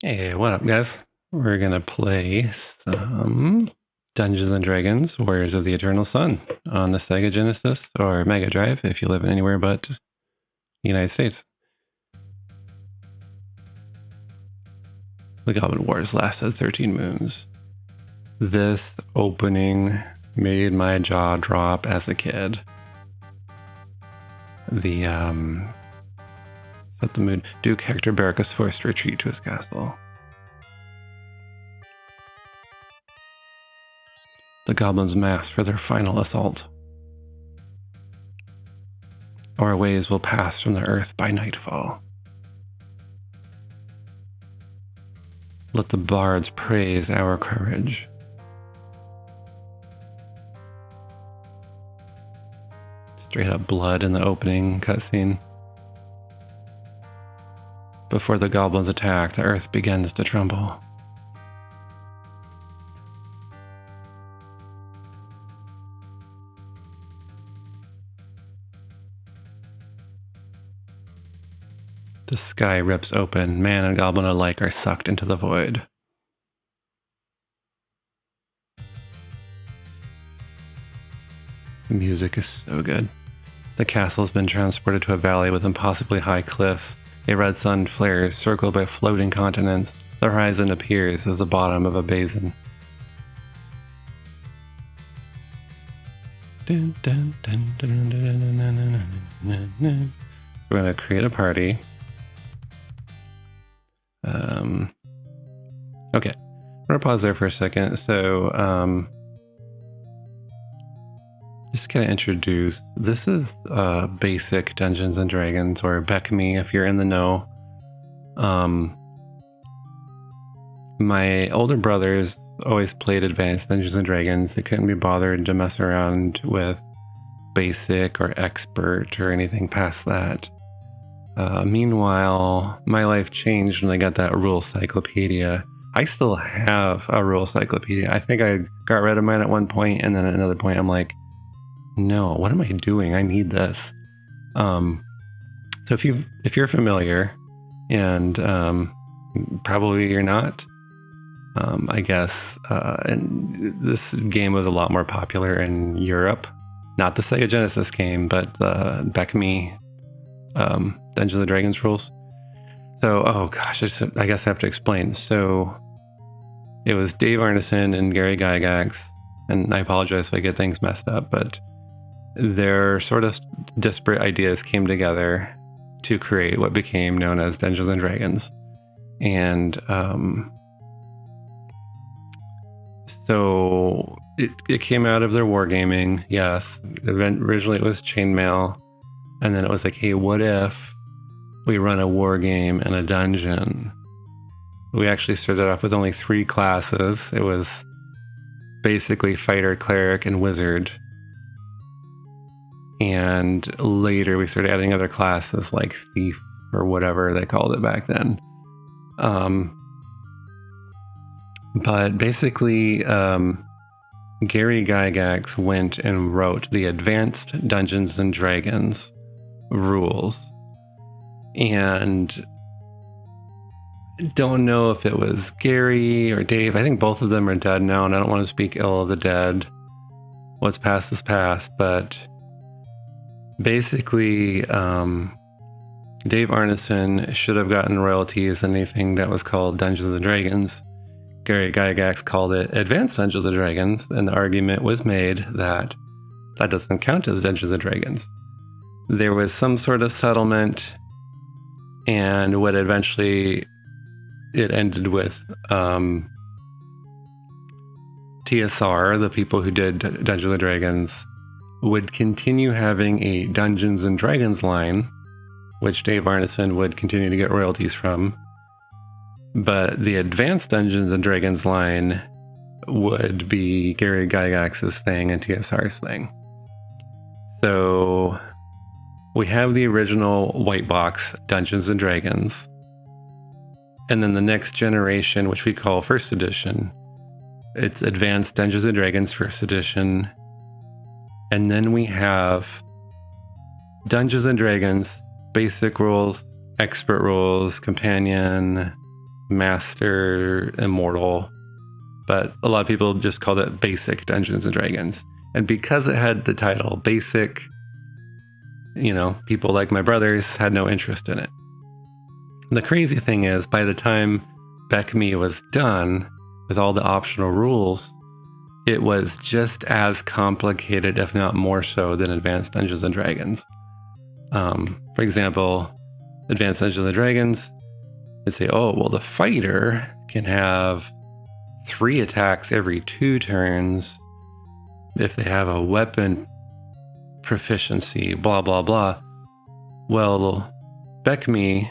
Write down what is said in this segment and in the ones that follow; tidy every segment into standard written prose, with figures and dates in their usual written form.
Hey, what up, guys? We're gonna play some Dungeons and Dragons: Warriors of the Eternal Sun on the Sega Genesis or Mega Drive if you live anywhere but the United States. The Goblin Wars lasted 13 moons. This opening made my jaw drop as a kid. Set the mood. Duke Hector Beric is forced to retreat to his castle. The goblins mass for their final assault. Our ways will pass from the earth by nightfall. Let the bards praise our courage. Straight up blood in the opening cutscene. Before the goblins attack, the earth begins to tremble. The sky rips open. Man and goblin alike are sucked into the void. The music is so good. The castle has been transported to a valley with impossibly high cliffs. A red sun flares, circled by floating continents. The horizon appears as the bottom of a basin. We're going to create a party. Okay, I'm going to pause there for a second. So, just kind of introduce, this is basic Dungeons and Dragons, or Beck Me if you're in the know. My older brothers always played advanced Dungeons and Dragons. They couldn't be bothered to mess around with basic or expert or anything past that. Meanwhile, my life changed when I got that rule cyclopedia. I still have a rule cyclopedia. I think I got rid of mine at one point, and then at another point I'm like, no, what am I doing? I need this. So if you're familiar, and probably you're not, I guess, and this game was a lot more popular in Europe. Not the Sega Genesis game, but the Beck Me Dungeons and Dragons rules. So, oh gosh, I guess I have to explain. So, it was Dave Arneson and Gary Gygax, and I apologize if I get things messed up, but their sort of disparate ideas came together to create what became known as Dungeons and Dragons. And so it came out of their wargaming, yes. Originally it was chainmail, and then it was like, hey, what if we run a war game in a dungeon? We actually started off with only 3 classes. It was basically fighter, cleric, and wizard. And later we started adding other classes like thief or whatever they called it back then. But basically, Gary Gygax went and wrote the Advanced Dungeons and Dragons rules. And don't know if it was Gary or Dave. I think both of them are dead now, and I don't want to speak ill of the dead. What's past is past, but basically, Dave Arneson should have gotten royalties on anything that was called Dungeons and Dragons. Gary Gygax called it Advanced Dungeons and Dragons, and the argument was made that that doesn't count as Dungeons and Dragons. There was some sort of settlement, and what eventually it ended with TSR, the people who did Dungeons and Dragons, would continue having a Dungeons and Dragons line, which Dave Arneson would continue to get royalties from. But the Advanced Dungeons and Dragons line would be Gary Gygax's thing and TSR's thing. So we have the original white box Dungeons and Dragons. And then the next generation, which we call First Edition, it's Advanced Dungeons and Dragons First Edition. And then we have Dungeons and Dragons, basic rules, expert rules, companion, Master, Immortal, but a lot of people just called it Basic Dungeons and Dragons. And because it had the title Basic, people like my brothers had no interest in it. And the crazy thing is, by the time BECME was done with all the optional rules, it was just as complicated, if not more so, than Advanced Dungeons and Dragons. For example, Advanced Dungeons and Dragons, they'd say, oh, well, the fighter can have 3 attacks every 2 turns if they have a weapon proficiency, blah, blah, blah. Well, BECME,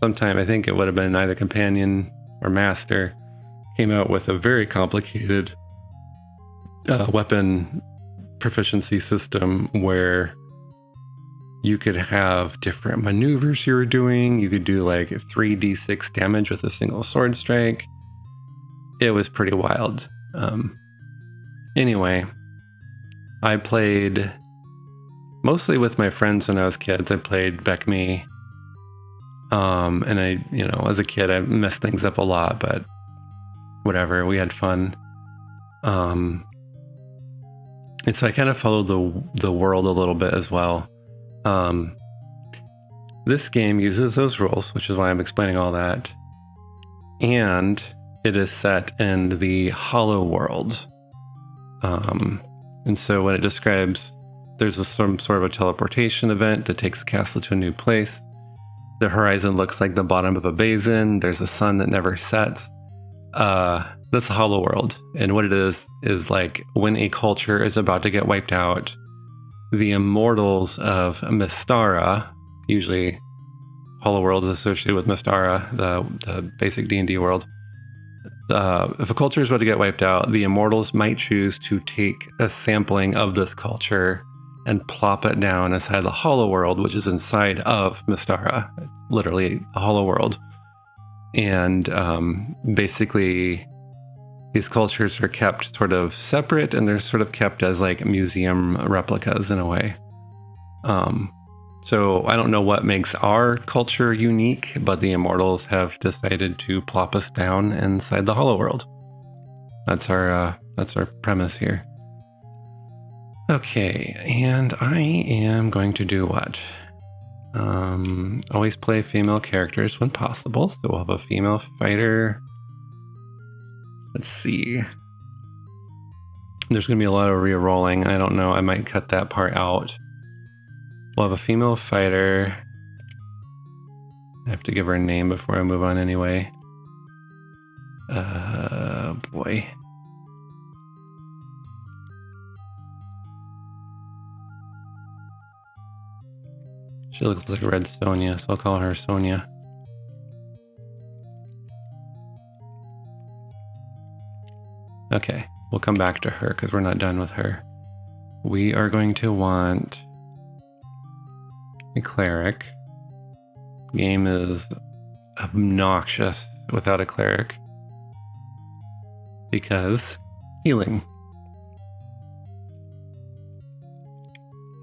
sometime, I think it would have been either Companion or Master, came out with a very complicated weapon proficiency system where you could have different maneuvers you were doing. You could do like 3d6 damage with a single sword strike. It was pretty wild. Anyway, I played mostly with my friends when I was kids. I played BECME. And I, as a kid, I messed things up a lot, but whatever, we had fun. And so I kind of followed the world a little bit as well. This game uses those rules, which is why I'm explaining all that. And it is set in the Hollow World. And so when it describes, there's some sort of a teleportation event that takes the castle to a new place. The horizon looks like the bottom of a basin. There's a sun that never sets. That's a Hollow World. And what it is like when a culture is about to get wiped out, the immortals of Mystara, usually Hollow World is associated with Mystara, the basic D&D world. If a culture is about to get wiped out, the immortals might choose to take a sampling of this culture and plop it down inside the Hollow World, which is inside of Mystara, literally a Hollow World. And basically, these cultures are kept sort of separate, and they're sort of kept as like museum replicas in a way. So I don't know what makes our culture unique, but the immortals have decided to plop us down inside the Hollow World. That's our premise here. Okay, and I am going to do what? Always play female characters when possible. So we'll have a female fighter. Let's see. There's going to be a lot of re-rolling. I don't know. I might cut that part out. We'll have a female fighter. I have to give her a name before I move on anyway. Boy. She looks like a red Sonia, so I'll call her Sonia. Okay, we'll come back to her because we're not done with her. We are going to want a cleric. Game is obnoxious without a cleric because healing.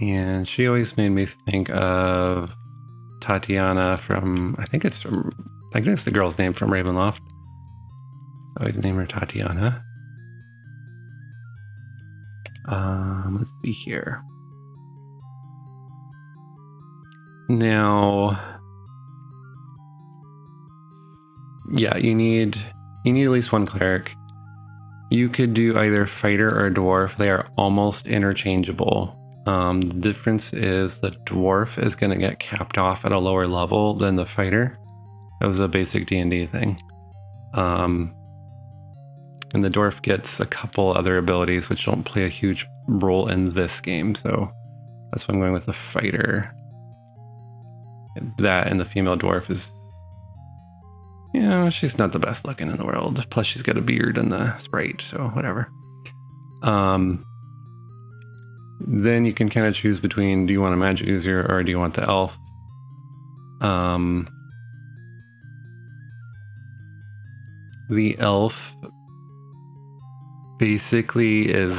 And she always made me think of Tatiana from, I think it's the girl's name from Ravenloft. I always name her Tatiana. Let's see here. Now, yeah, you need at least one cleric. You could do either fighter or dwarf. They are almost interchangeable. The difference is the dwarf is going to get capped off at a lower level than the fighter. That was a basic D&D thing. And the dwarf gets a couple other abilities which don't play a huge role in this game, so that's why I'm going with the fighter. That and the female dwarf is, she's not the best looking in the world. Plus she's got a beard in the sprite, so whatever. Then you can kind of choose between, do you want a magic user or do you want the elf? The elf basically is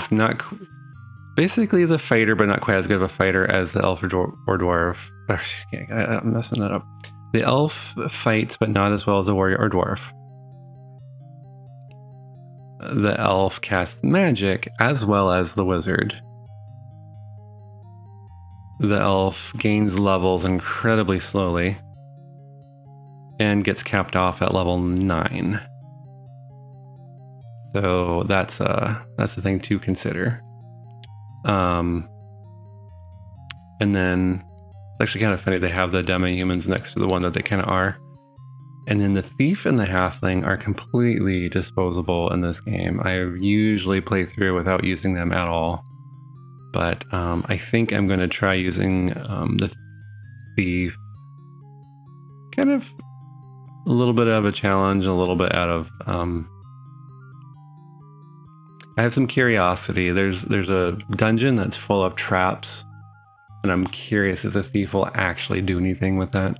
basically the fighter, but not quite as good of a fighter as the elf or dwarf. I'm messing that up. The elf fights, but not as well as the warrior or dwarf. the elf casts magic as well as the wizard. The elf gains levels incredibly slowly and gets capped off at level 9. So that's a thing to consider. And then it's actually kind of funny they have the demi-humans next to the one that they kind of are. And then the thief and the halfling are completely disposable in this game. I usually play through without using them at all. But I think I'm going to try using the thief. Kind of a little bit of a challenge, a little bit out of... I have some curiosity. There's a dungeon that's full of traps. And I'm curious if the thief will actually do anything with that.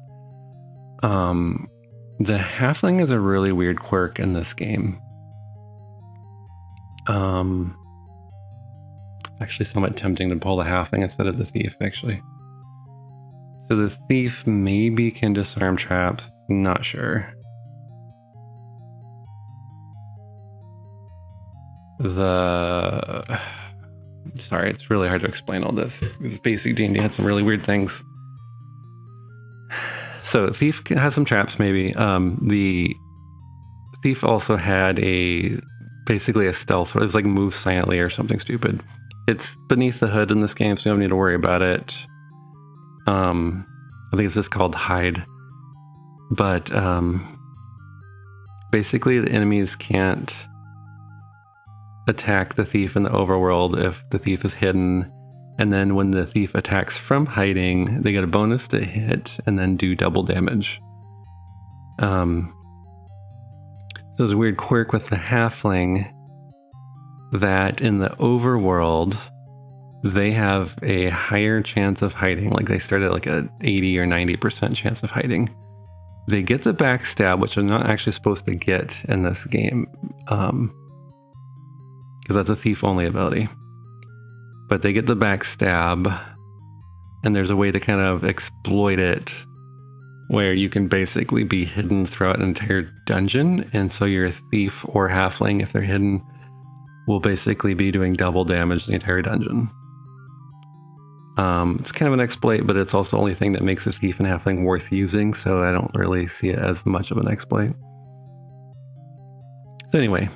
The halfling is a really weird quirk in this game. Actually somewhat tempting to pull the halfling instead of the thief, actually. So the thief maybe can disarm traps, not sure. Sorry, it's really hard to explain all this. Basic D&D had some really weird things. So thief has some traps, maybe. The thief also had basically a stealth. It was like move silently or something stupid. It's beneath the hood in this game, so you don't need to worry about it. I think it's just called hide. But basically the enemies can't attack the thief in the overworld if the thief is hidden. And then when the thief attacks from hiding, they get a bonus to hit and then do double damage. So there's a weird quirk with the halfling that in the overworld, they have a higher chance of hiding. Like they start at like a 80 or 90% chance of hiding. They get the backstab, which they're not actually supposed to get in this game. Because that's a thief-only ability. But they get the backstab, and there's a way to kind of exploit it where you can basically be hidden throughout an entire dungeon, and so your thief or halfling, if they're hidden, will basically be doing double damage the entire dungeon. It's kind of an exploit, but it's also the only thing that makes this thief and halfling worth using, so I don't really see it as much of an exploit. So anyway,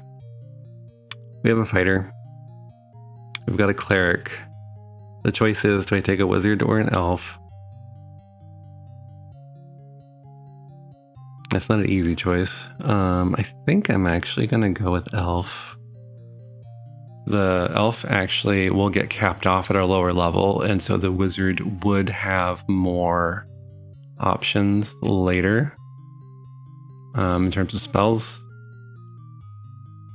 we have a fighter. We've got a cleric. The choice is, do I take a wizard or an elf? That's not an easy choice. I think I'm actually going to go with elf. The elf actually will get capped off at a lower level, and so the wizard would have more options later in terms of spells.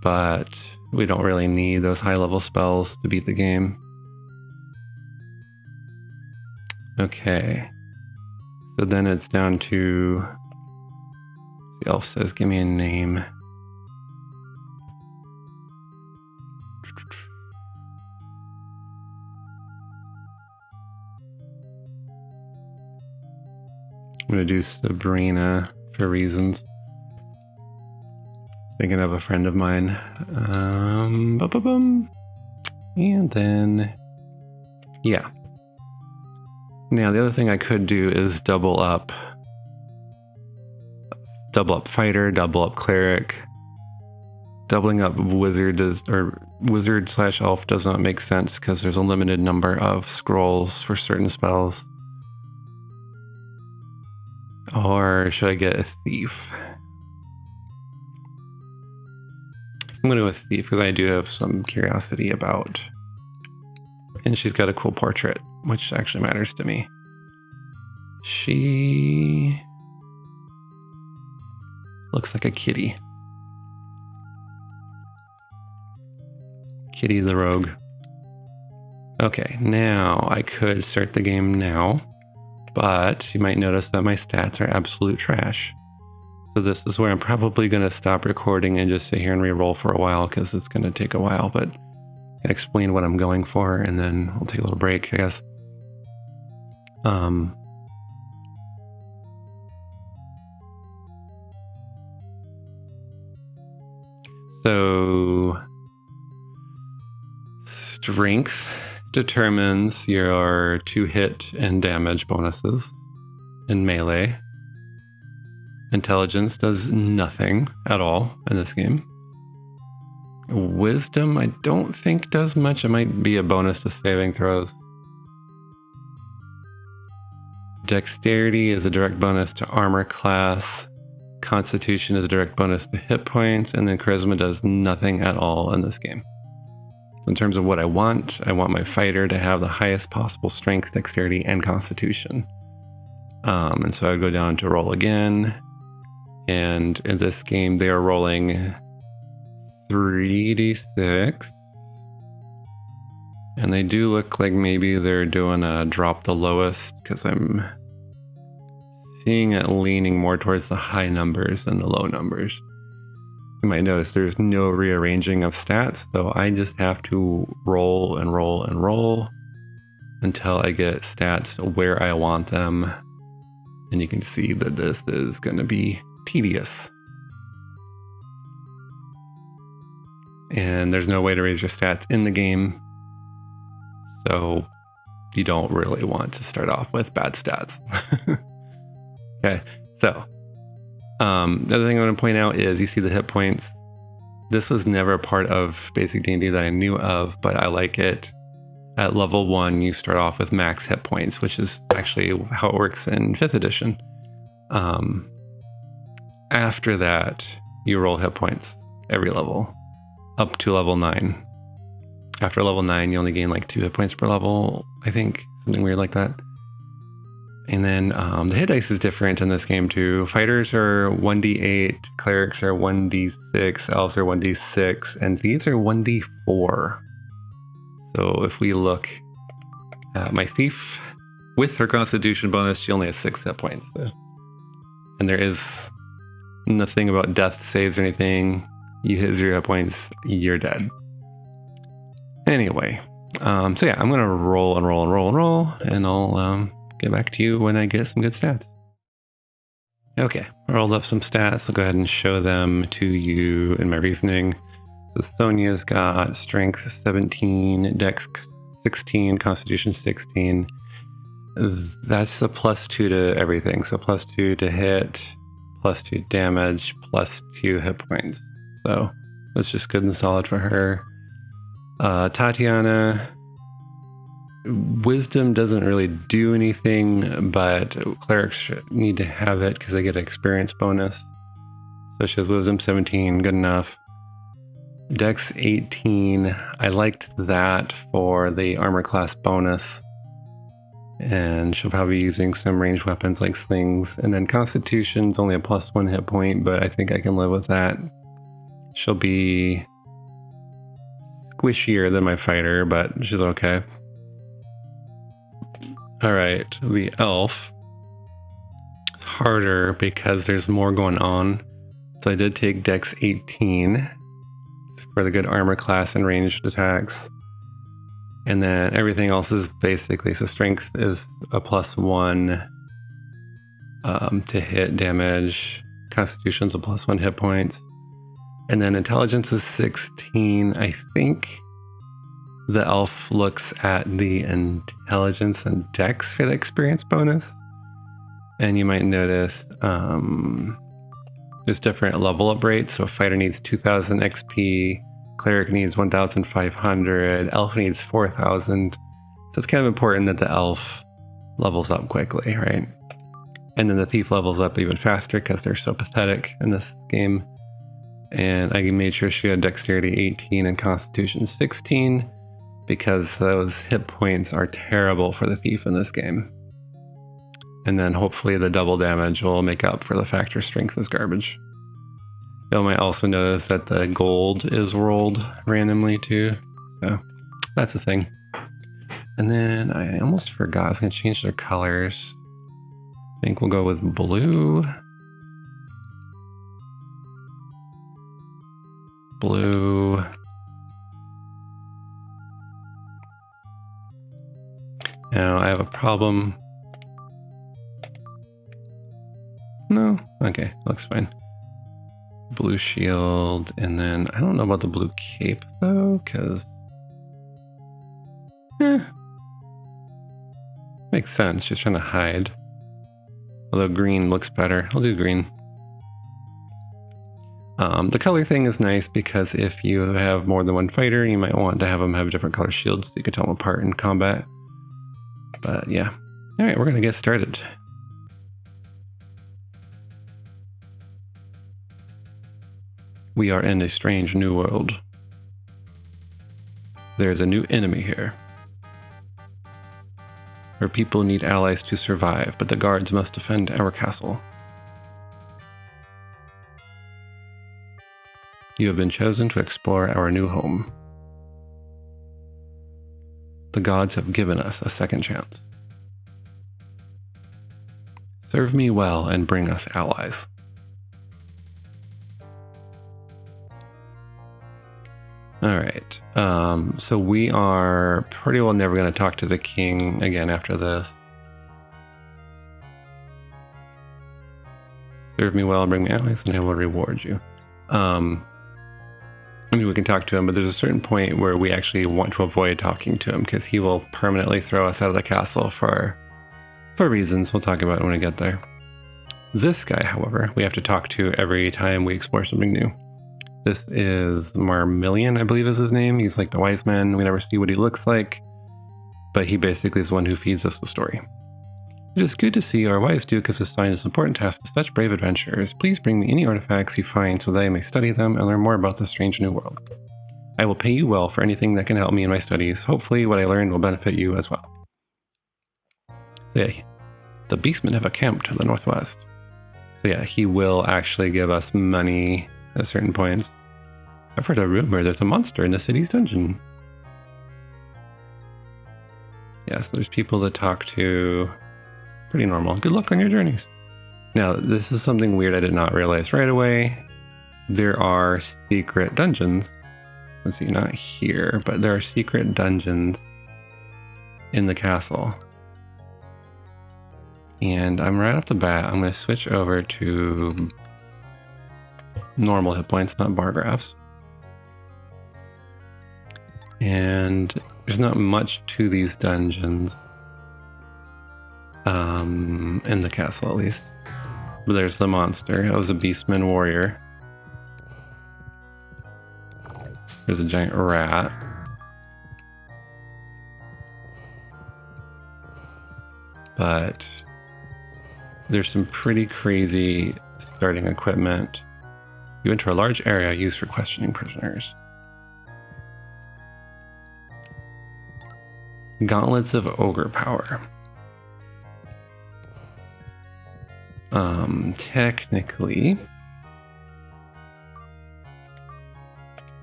But we don't really need those high-level spells to beat the game. Okay. So then it's down to... The elf says, give me a name. I'm going to do Sabrina for reasons. Thinking of a friend of mine. And then, yeah. Now the other thing I could do is double up fighter, double up cleric. Doubling up wizard / elf does not make sense because there's a limited number of scrolls for certain spells. Or should I get a thief? I'm going to go with thief because I do have some curiosity about. And she's got a cool portrait, which actually matters to me. She looks like a kitty. Kitty the rogue. Okay, now I could start the game now, but you might notice that my stats are absolute trash. So this is where I'm probably going to stop recording and just sit here and re-roll for a while because it's going to take a while, but I can explain what I'm going for and then we'll take a little break, I guess. So strength determines your 2-hit and damage bonuses in melee. Intelligence does nothing at all in this game. Wisdom, I don't think does much. It might be a bonus to saving throws. Dexterity is a direct bonus to armor class. Constitution is a direct bonus to hit points. And then charisma does nothing at all in this game. In terms of what I want my fighter to have the highest possible strength, dexterity, and constitution. And so I go down to roll again. And in this game, they are rolling 3d6. And they do look like maybe they're doing a drop the lowest, because I'm seeing it leaning more towards the high numbers than the low numbers. You might notice there's no rearranging of stats, so I just have to roll and roll and roll until I get stats where I want them. And you can see that this is going to be tedious. And there's no way to raise your stats in the game, so you don't really want to start off with bad stats. Okay, so the other thing I want to point out is you see the hit points. This was never a part of basic D&D that I knew of, but I like it. At level 1, you start off with max hit points, which is actually how it works in 5th edition. After that, you roll hit points every level, up to level 9. After level 9, you only gain like 2 hit points per level, I think, something weird like that. And then the hit dice is different in this game too. Fighters are 1d8, clerics are 1d6, elves are 1d6, and thieves are 1d4. So if we look at my thief, with her constitution bonus, she only has 6 hit points. So. And there is nothing about death saves or anything. You hit 0 hit points, you're dead. Anyway, so yeah, I'm going to roll and roll and roll and roll, and I'll get back to you when I get some good stats. Okay, I rolled up some stats. I'll go ahead and show them to you in my reasoning. So Sonia's got strength 17, dex 16, constitution 16. That's a +2 to everything. So +2 to hit, +2 damage, +2 hit points. So that's just good and solid for her. Tatiana, wisdom doesn't really do anything, but clerics need to have it because they get an experience bonus. So she has wisdom 17, good enough. Dex 18, I liked that for the armor class bonus. And she'll probably be using some ranged weapons like slings. And then constitution's only a +1 hit point, but I think I can live with that. She'll be squishier than my fighter, but she's okay. Alright, the elf. Harder because there's more going on. So I did take Dex 18 for the good armor class and ranged attacks. And then everything else is basically, so strength is a +1 to hit damage. Constitution's a +1 hit points. And then intelligence is 16. I think the elf looks at the intelligence and dex for the experience bonus. And you might notice there's different level up rates. So a fighter needs 2,000 XP, cleric needs 1,500, elf needs 4,000. So it's kind of important that the elf levels up quickly, right? And then the thief levels up even faster because they're so pathetic in this game. And I made sure she had dexterity 18 and constitution 16 because those hit points are terrible for the thief in this game. And then hopefully the double damage will make up for the fact her strength is garbage. You might also notice that the gold is rolled randomly too. So that's the thing. And then I almost forgot, I was going to change their colors. I think we'll go with blue. Blue. Now I have a problem. No? Okay, looks fine. blue shield, and then I don't know about the blue cape though, because makes sense. She's trying to hide. Although green looks better. I'll do green. The color thing is nice because if you have more than one fighter, you might want to have them have different color shields so you can tell them apart in combat. But yeah. Alright, we're going to get started. We are in a strange new world. There's a new enemy here. Our people need allies to survive, but the guards must defend our castle. You have been chosen to explore our new home. The gods have given us a second chance. Serve me well and bring us allies. Alright, so we are pretty well never going to talk to the king again after this. Serve me well and bring me allies and I will reward you. I mean, we can talk to him, but there's a certain point where we actually want to avoid talking to him because he will permanently throw us out of the castle for reasons we'll talk about when we get there. This guy, however, we have to talk to every time we explore something new. This is Marmillion, I believe is his name. He's like the wise man. We never see what he looks like, but he basically is the one who feeds us the story. It is good to see our wise duke has assigned this important task to such brave adventurers. Please bring me any artifacts you find so that I may study them and learn more about this strange new world. I will pay you well for anything that can help me in my studies. Hopefully what I learn will benefit you as well. Yeah, the beastmen have a camp to the northwest. So yeah, he will actually give us money at certain points. I've heard a rumor there's a monster in the city's dungeon. Yes, there's people to talk to. Pretty normal. Good luck on your journeys. Now, this is something weird I did not realize right away. There are secret dungeons. Let's see, not here, but there are secret dungeons in the castle. And I'm right off the bat, I'm going to switch over to normal hit points, not bar graphs. And there's not much to these dungeons. In the castle at least. But there's the monster. That was a beastman warrior. There's a giant rat. But there's some pretty crazy starting equipment. You enter a large area used for questioning prisoners. Gauntlets of ogre power. Technically,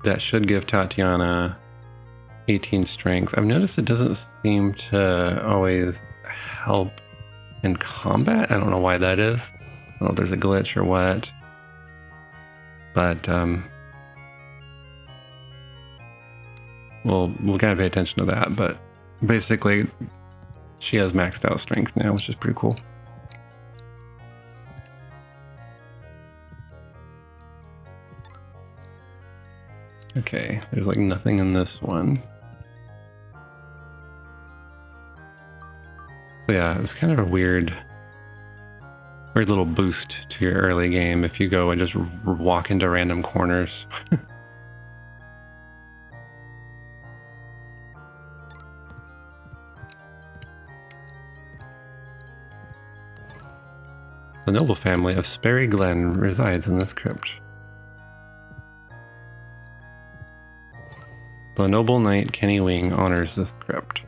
that should give Tatiana 18 strength. I've noticed it doesn't seem to always help in combat. I don't know why that is. I don't know if there's a glitch or what. But, we'll kind of pay attention to that. But basically, she has maxed out strength now, which is pretty cool. Okay, there's like nothing in this one. So yeah, it's kind of a weird little boost to your early game if you go and just walk into random corners. The noble family of Sperry Glen resides in this crypt. The noble knight Kenny Wing honors this crypt.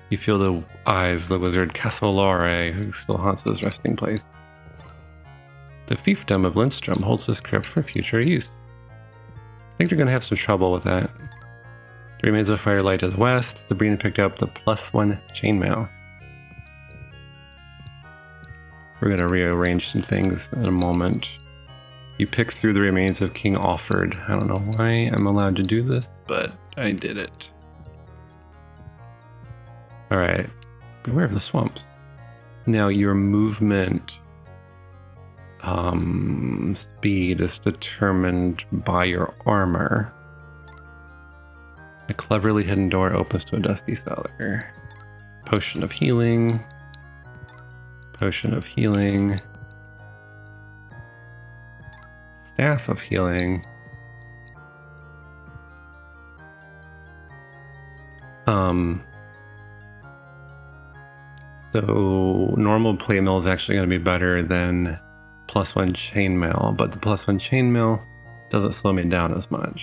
You feel the eyes of the wizard Cassolare, who still haunts this resting place. The fiefdom of Lindstrom holds this crypt for future use. I think they're going to have some trouble with that. The remains of firelight to the west. Sabrina picked up the +1 chainmail. We're going to rearrange some things in a moment. You pick through the remains of King Alfred. I don't know why I'm allowed to do this, but I did it. Alright. Beware of the swamps. Now your movement speed is determined by your armor. A cleverly hidden door opens to a dusty cellar. Potion of healing. Potion of healing. Staff of healing. So normal plate mail is actually going to be better than +1 chainmail, but the +1 chainmail doesn't slow me down as much.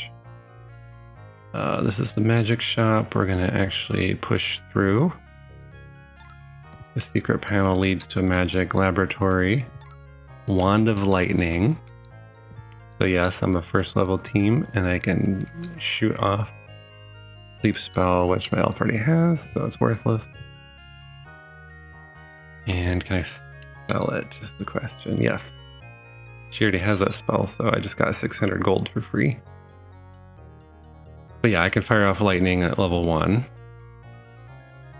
This is the magic shop. We're going to actually push through. The secret panel leads to a magic laboratory. Wand of lightning. So yes, I'm a first level team, and I can shoot off sleep spell, which my elf already has, so it's worthless. And can I sell it, is the question. Yes. She already has that spell, so I just got 600 gold for free. But yeah, I can fire off lightning at level 1.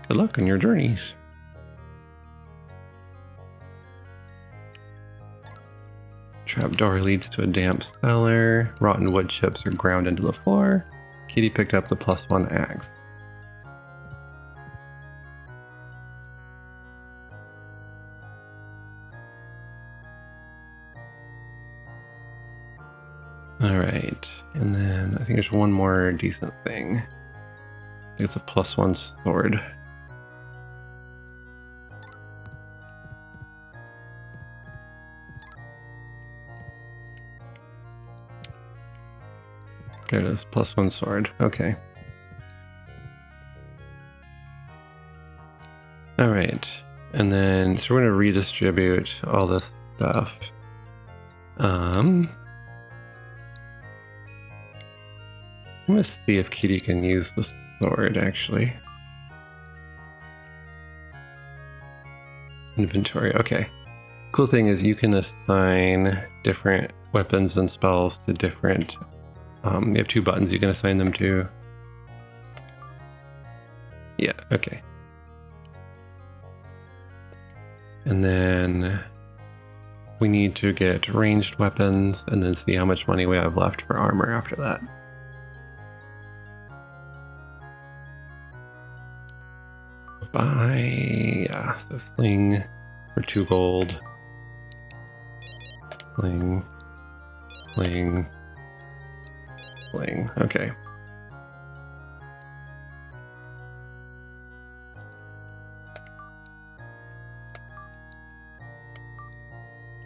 Good luck on your journeys. Trapdoor leads to a damp cellar. Rotten wood chips are ground into the floor. Kitty picked up the +1 axe. Alright, and then I think there's one more decent thing. I think it's a +1 sword. There it is, +1 sword. Okay. Alright, and then so we're going to redistribute all this stuff. I'm going to see if Kitty can use the sword, actually. Inventory, okay. Cool thing is you can assign different weapons and spells to different... you have 2 buttons you can assign them to. Yeah, okay. And then we need to get ranged weapons and then see how much money we have left for armor after that. Yeah, so sling for 2 gold. Sling. Sling. Sling. Okay.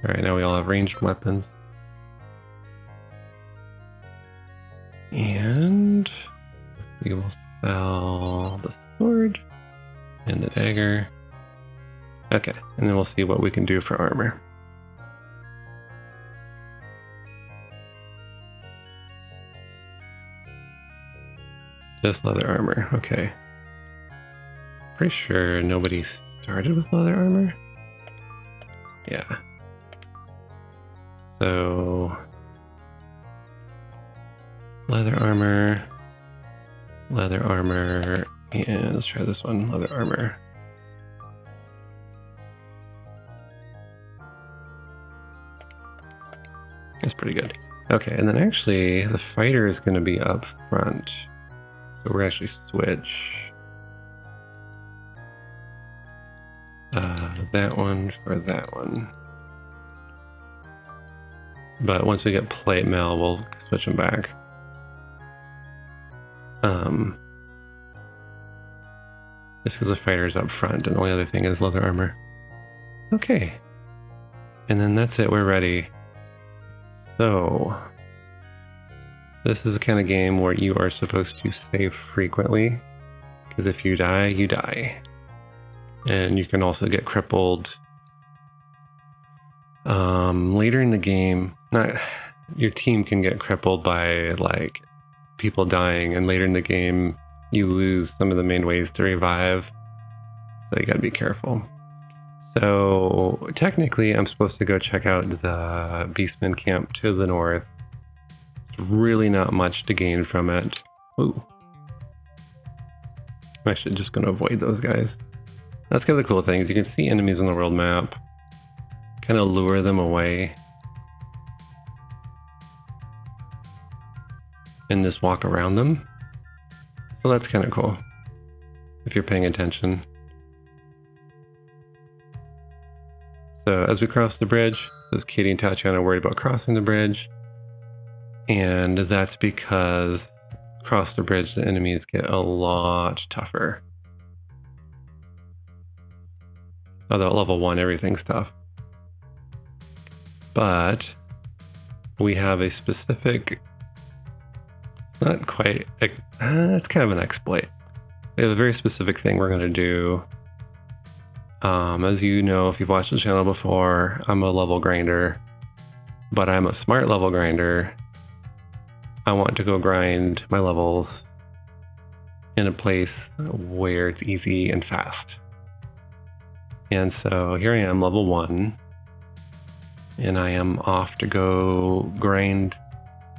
Alright, now we all have ranged weapons. And we will sell the sword and the dagger. Okay, and then we'll see what we can do for armor. Just leather armor, okay. Pretty sure nobody started with leather armor. Yeah. So leather armor, and let's try this one, leather armor. That's pretty good. Okay, and then actually the fighter is going to be up front. So we're actually switch that one for that one. But once we get plate mail, we'll switch them back. Just because the fighter's up front, and the only other thing is leather armor. Okay. And then that's it, we're ready. So, this is the kind of game where you are supposed to save frequently, because if you die, you die. And you can also get crippled. Later in the game, your team can get crippled by like people dying, and later in the game you lose some of the main ways to revive, so you gotta be careful. So technically I'm supposed to go check out the Beastman camp to the north. It's really not much to gain from it. Ooh. I'm actually just gonna avoid those guys. That's kind of the cool thing is you can see enemies on the world map, kind of lure them away. and just walk around them. So that's kind of cool if you're paying attention. So as we cross the bridge, says Katie and Tatiana are worried about crossing the bridge. And that's because across the bridge, the enemies get a lot tougher. Although at level 1, everything's tough. But we have a specific, not quite, it's kind of an exploit. We have a very specific thing we're going to do. As you know, if you've watched the channel before, I'm a level grinder, but I'm a smart level grinder. I want to go grind my levels in a place where it's easy and fast. And so here I am, level 1, and I am off to go grind.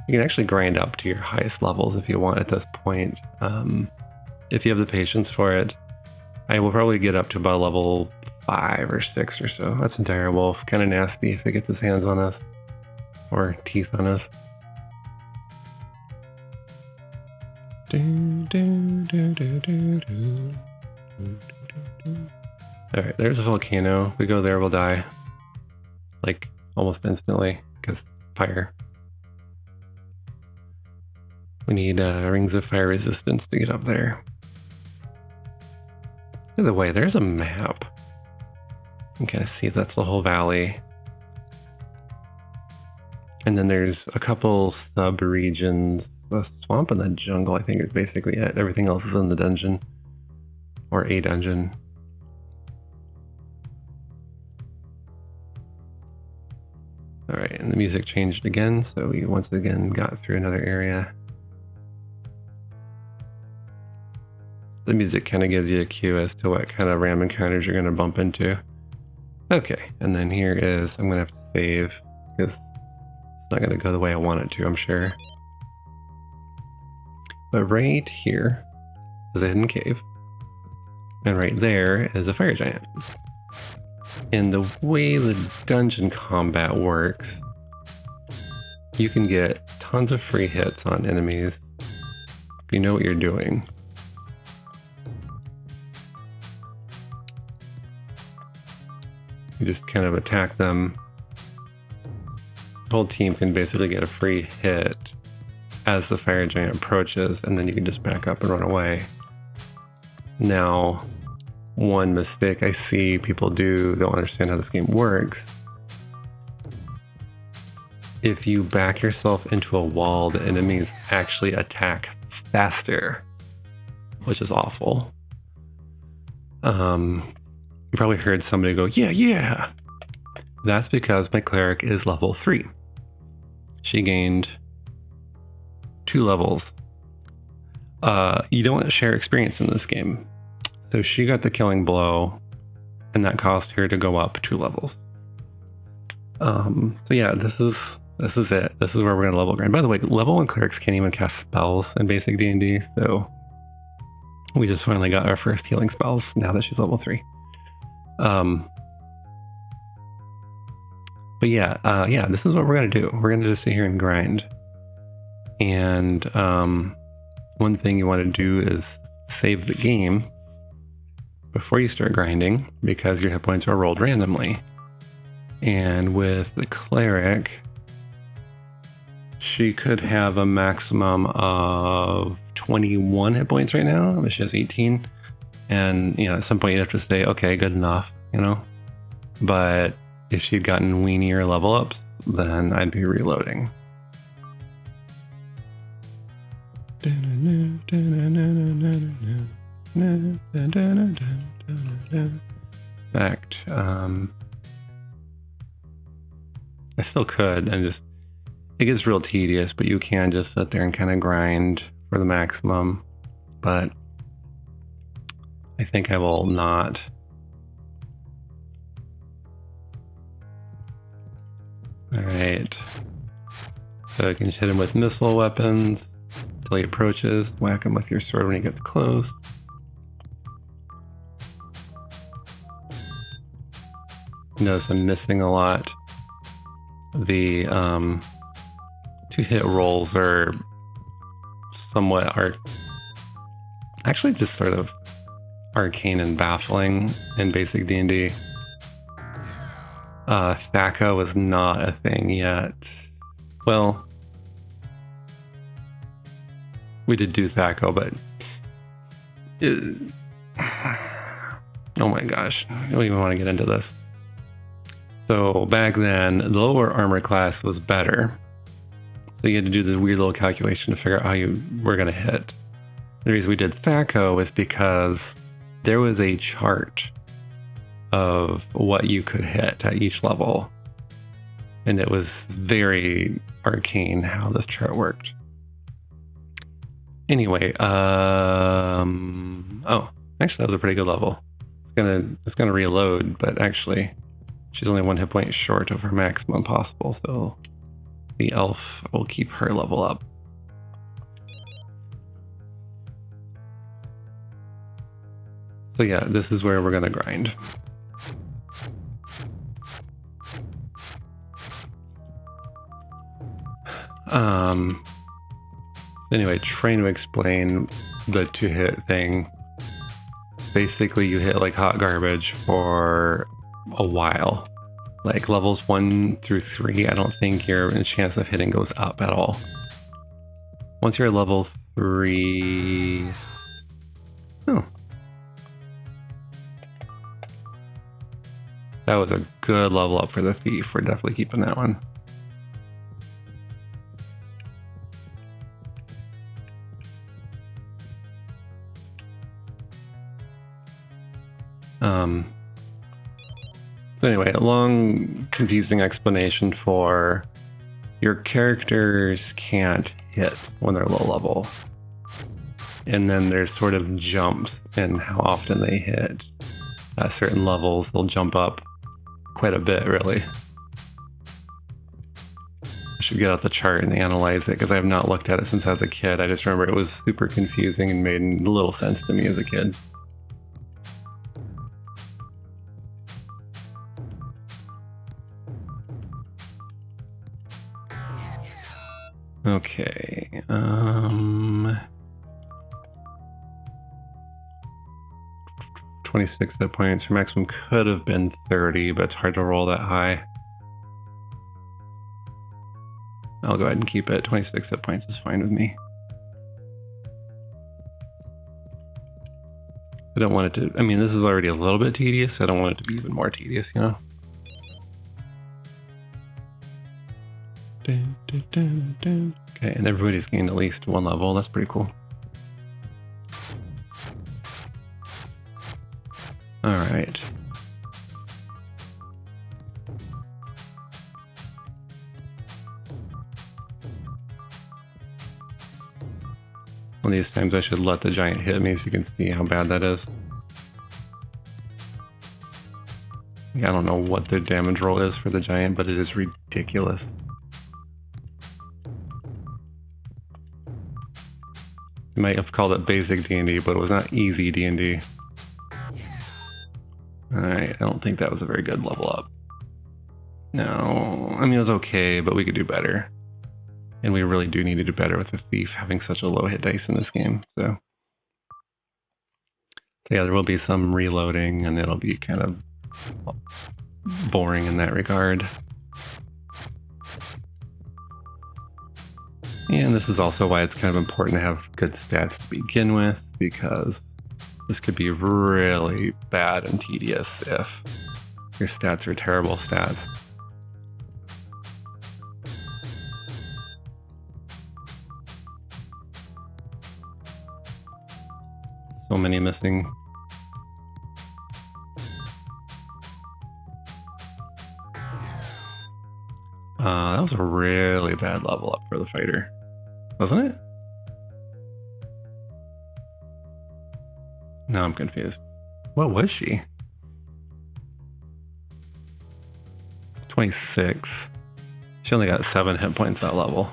You can actually grind up to your highest levels if you want at this point. If you have the patience for it. I will probably get up to about level 5 or 6 or so. That's a dire wolf. Kind of nasty if it gets its hands on us or teeth on us. Alright, there's a volcano. If we go there, we'll die. Like, almost instantly, because fire. We need rings of fire resistance to get up there. By the way, there's a map. You can kind of see that's the whole valley. And then there's a couple sub-regions. The swamp and the jungle, I think, is basically it. Everything else is in the dungeon. Or a dungeon. Alright, and the music changed again, so we once again got through another area. The music kind of gives you a cue as to what kind of random encounters you're going to bump into. Okay, and then here is, I'm going to have to save, because it's not going to go the way I want it to, I'm sure. But right here is a hidden cave. And right there is a fire giant. And the way the dungeon combat works, you can get tons of free hits on enemies if you know what you're doing. You just kind of attack them. The whole team can basically get a free hit as the fire giant approaches, and then you can just back up and run away. Now, one mistake I see people do, don't understand how this game works. If you back yourself into a wall, the enemies actually attack faster, which is awful. You probably heard somebody go, yeah. That's because my cleric is level 3. She gained 2 levels. You don't share experience in this game. So she got the killing blow, and that caused her to go up 2 levels. So yeah, this is it. This is where we're gonna level grind. By the way, level 1 clerics can't even cast spells in basic D&D, so we just finally got our first healing spells now that she's level 3. But yeah, this is what we're gonna do. We're gonna just sit here and grind. And one thing you want to do is save the game before you start grinding, because your hit points are rolled randomly. And with the cleric, she could have a maximum of 21 hit points right now, but she has 18. And at some point you have to say, okay, good enough, But if she'd gotten weenier level ups, then I'd be reloading. In fact, I still could, and it gets real tedious, but you can just sit there and kind of grind for the maximum. But I think I will not. Alright. So you can just hit him with missile weapons until he approaches. Whack him with your sword when he gets close. Notice I'm missing a lot. The 2-hit rolls are somewhat actually just sort of arcane and baffling in basic D&D. Thaco was not a thing yet. Well, we did do Thaco, but oh my gosh, I don't even want to get into this. So back then, the lower armor class was better. So you had to do this weird little calculation to figure out how you were going to hit. The reason we did Thaco was because there was a chart of what you could hit at each level. And it was very arcane how this chart worked. Anyway, oh, actually that was a pretty good level. It's gonna reload, but actually she's only 1 hit point short of her maximum possible, so the elf will keep her level up. So yeah, this is where we're gonna grind. Anyway, trying to explain the 2-hit thing. Basically, you hit like hot garbage for a while. Like levels 1 through 3, I don't think your chance of hitting goes up at all. Once you're at level 3... Oh. That was a good level up for the thief. We're definitely keeping that one. So anyway, a long, confusing explanation for your characters can't hit when they're low level. And then there's sort of jumps in how often they hit. At certain levels, they'll jump up quite a bit, really. I should get out the chart and analyze it, because I have not looked at it since I was a kid. I just remember it was super confusing and made little sense to me as a kid. Okay, 26 hit points. Your maximum could have been 30, but it's hard to roll that high. I'll go ahead and keep it. 26 hit points is fine with me. I don't want it to, I mean, this is already a little bit tedious. I don't want it to be even more tedious, you know? Okay, and everybody's gained at least 1 level. That's pretty cool. Alright. One of these times I should let the giant hit me so you can see how bad that is. I don't know what the damage roll is for the giant, but it is ridiculous. You might have called it basic D&D, but it was not easy D&D. Alright, I don't think that was a very good level up. No, I mean it was okay, but we could do better. And we really do need to do better with the thief having such a low hit dice in this game, so yeah, there will be some reloading, and it'll be kind of boring in that regard. And this is also why it's kind of important to have good stats to begin with, because this could be really bad and tedious if your stats are terrible stats. So many missing. That was a really bad level up for the fighter, wasn't it? No, I'm confused. What was she? 26. She only got 7 hit points that level.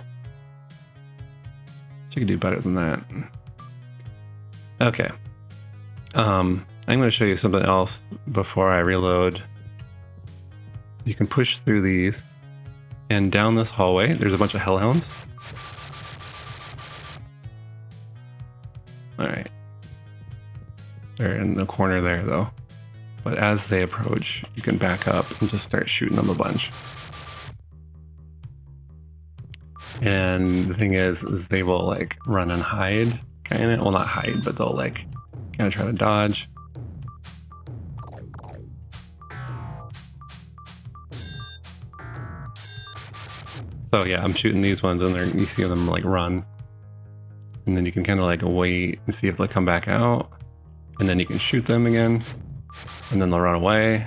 She could do better than that. Okay. I'm going to show you something else before I reload. You can push through these, and down this hallway, there's a bunch of hellhounds. Alright. They're in the corner there, though. But as they approach, you can back up and just start shooting them a bunch. And the thing is they will like run and hide, kind of. Well, not hide, but they'll like kind of try to dodge. So yeah, I'm shooting these ones, and you see them like run, and then you can kind of like wait and see if they'll come back out, and then you can shoot them again, and then they'll run away.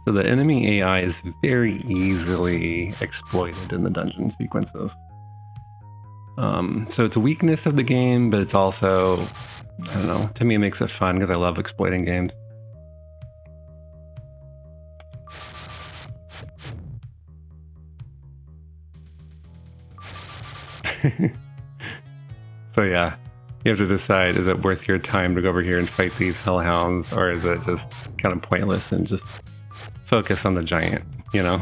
So the enemy AI is very easily exploited in the dungeon sequences. So it's a weakness of the game, but it's also, I don't know, to me it makes it fun because I love exploiting games. So yeah, you have to decide, is it worth your time to go over here and fight these hellhounds, or is it just kind of pointless and just focus on the giant, you know?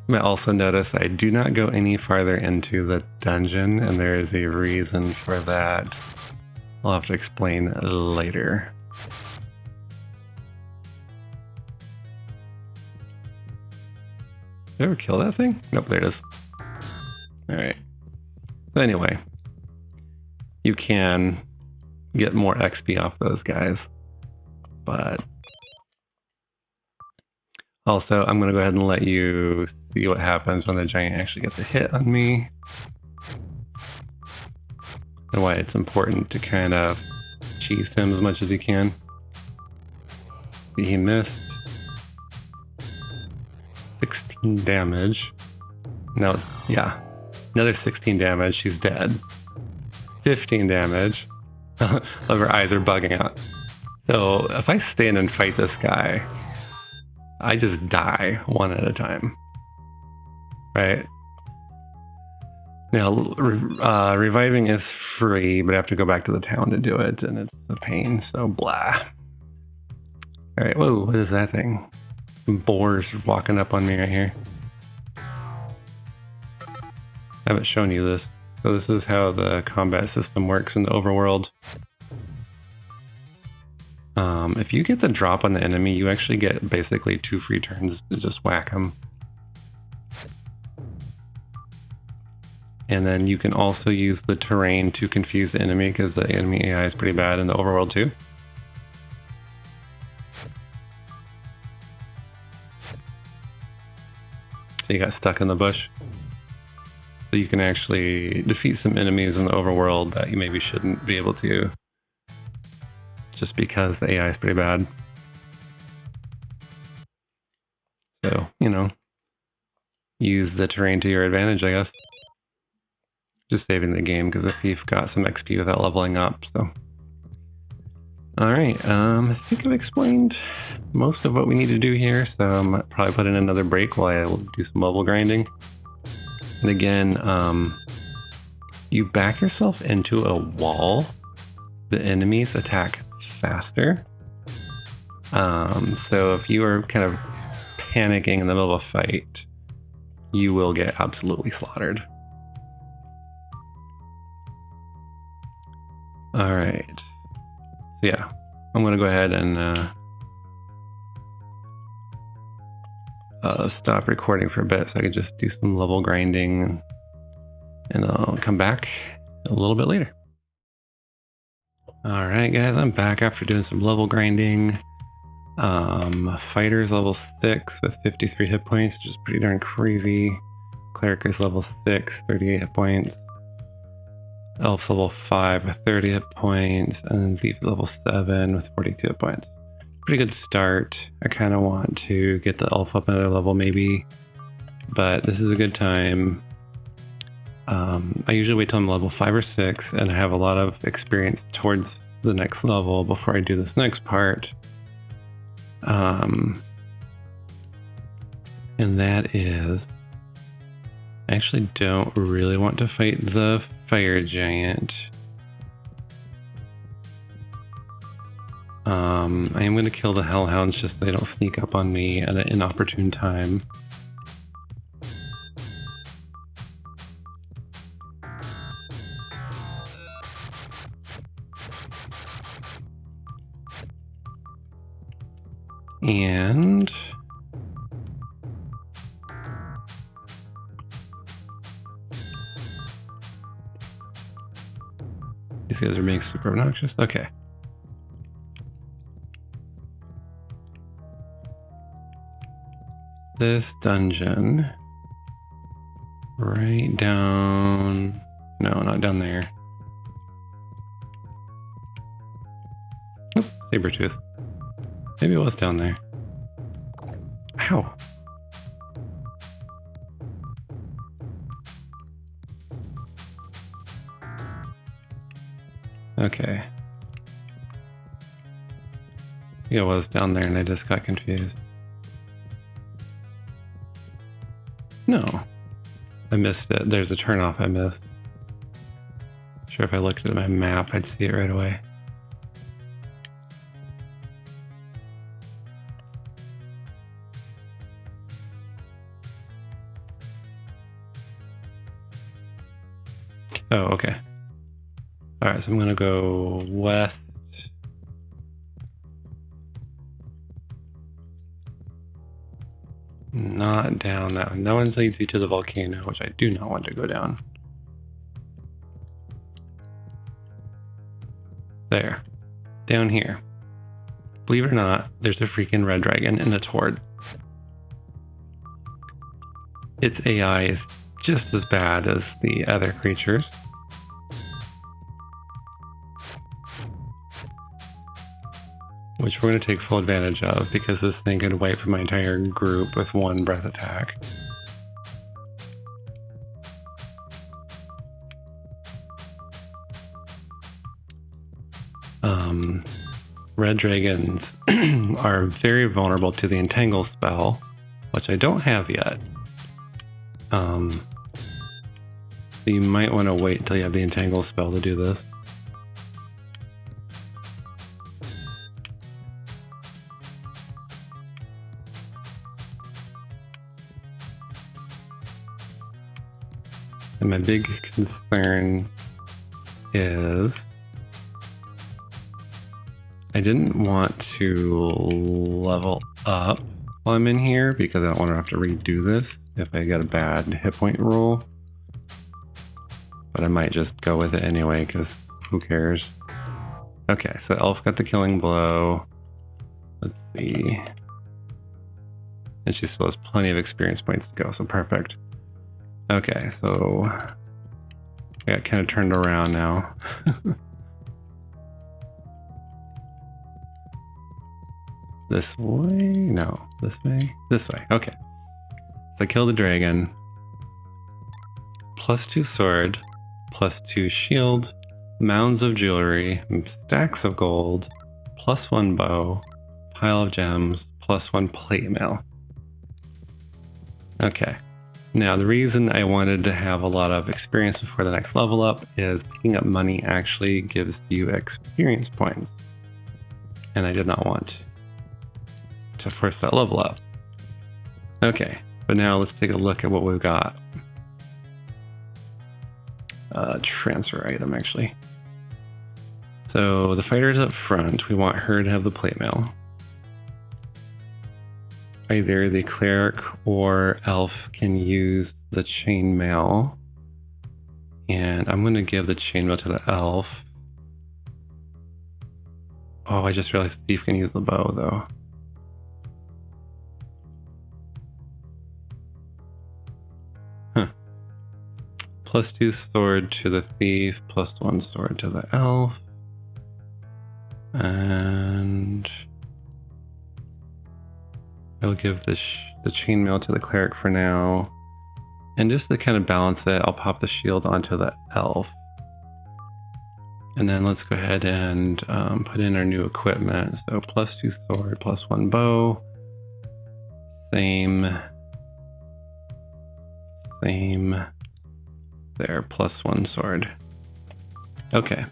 You might also notice I do not go any farther into the dungeon, and there is a reason for that. I'll have to explain later. Did I ever kill that thing? Nope, there it is. Alright. So anyway, you can get more XP off those guys. But also, I'm going to go ahead and let you see what happens when the giant actually gets a hit on me. And why it's important to kind of cheese him as much as you can. He missed. 16 damage. No, yeah. Another 16 damage, she's dead. 15 damage. Her eyes are bugging out. So if I stand and fight this guy, I just die one at a time. Right? Now, reviving is free, but I have to go back to the town to do it, and it's a pain, so blah. Alright, whoa, what is that thing? Some boars walking up on me right here. I haven't shown you this. So this is how the combat system works in the overworld. If you get the drop on the enemy, you actually get basically 2 free turns to just whack them. And then you can also use the terrain to confuse the enemy, because the enemy AI is pretty bad in the overworld too. So you got stuck in the bush. So you can actually defeat some enemies in the overworld that you maybe shouldn't be able to, just because the AI is pretty bad. So, you know, use the terrain to your advantage, I guess. Just saving the game because the thief got some XP without leveling up, so. Alright, I think I've explained most of what we need to do here, so I might probably put in another break while I do some level grinding. And again, you back yourself into a wall, the enemies attack faster. So if you are kind of panicking in the middle of a fight, you will get absolutely slaughtered. Alright. So yeah, I'm going to go ahead and stop recording for a bit so I can just do some level grinding, and I'll come back a little bit later. Alright guys, I'm back after doing some level grinding. Fighter's level 6 with 53 hit points, which is pretty darn crazy. Cleric is level 6, 38 hit points. Elf level 5 with 30 hit points, and then Thief level 7 with 42 hit points. Pretty good start. I kind of want to get the elf up another level maybe, but this is a good time. I usually wait till I'm level 5 or 6 and I have a lot of experience towards the next level before I do this next part. And that is, I actually don't really want to fight the fire giant. I am going to kill the hellhounds just so they don't sneak up on me at an inopportune time. And these guys are being super obnoxious. Okay. This dungeon, right down, no, not down there. Oop, Sabertooth. Maybe it was down there. Ow. Okay. I think it was down there and I just got confused. No. I missed it. There's a turnoff I missed. Sure, if I looked at my map, I'd see it right away. Oh, okay. Alright, so I'm gonna go west. Not down that one. That one leads you to the volcano, which I do not want to go down. There. Down here. Believe it or not, there's a freaking red dragon in its horde. Its AI is just as bad as the other creatures. Which we're going to take full advantage of because this thing could wipe my entire group with one breath attack. Red dragons are very vulnerable to the entangle spell, which I don't have yet. So you might want to wait until you have the entangle spell to do this. And my big concern is I didn't want to level up while I'm in here because I don't want to have to redo this if I get a bad hit point roll. But I might just go with it anyway because who cares? Okay, so Elf got the killing blow. Let's see. And she still has plenty of experience points to go, so perfect. Okay, so I got kind of turned around now. This way? No. This way? This way. Okay. So I kill the dragon. +2 sword, +2 shield, mounds of jewelry, stacks of gold, +1 bow, pile of gems, +1 plate mail. Okay. Now, the reason I wanted to have a lot of experience before the next level up is picking up money actually gives you experience points. And I did not want to force that level up. Okay, but now let's take a look at what we've got. Transfer item, actually. So the fighter's up front. We want her to have the plate mail. Either the cleric or elf can use the chainmail. And I'm going to give the chainmail to the elf. Oh, I just realized Thief can use the bow, though. Huh. +2 sword to the Thief, +1 sword to the elf. And I'll give the chainmail to the cleric for now. And just to kind of balance it, I'll pop the shield onto the elf. And then let's go ahead and put in our new equipment. So +2 sword, +1 bow. Same. There, +1 sword. Okay.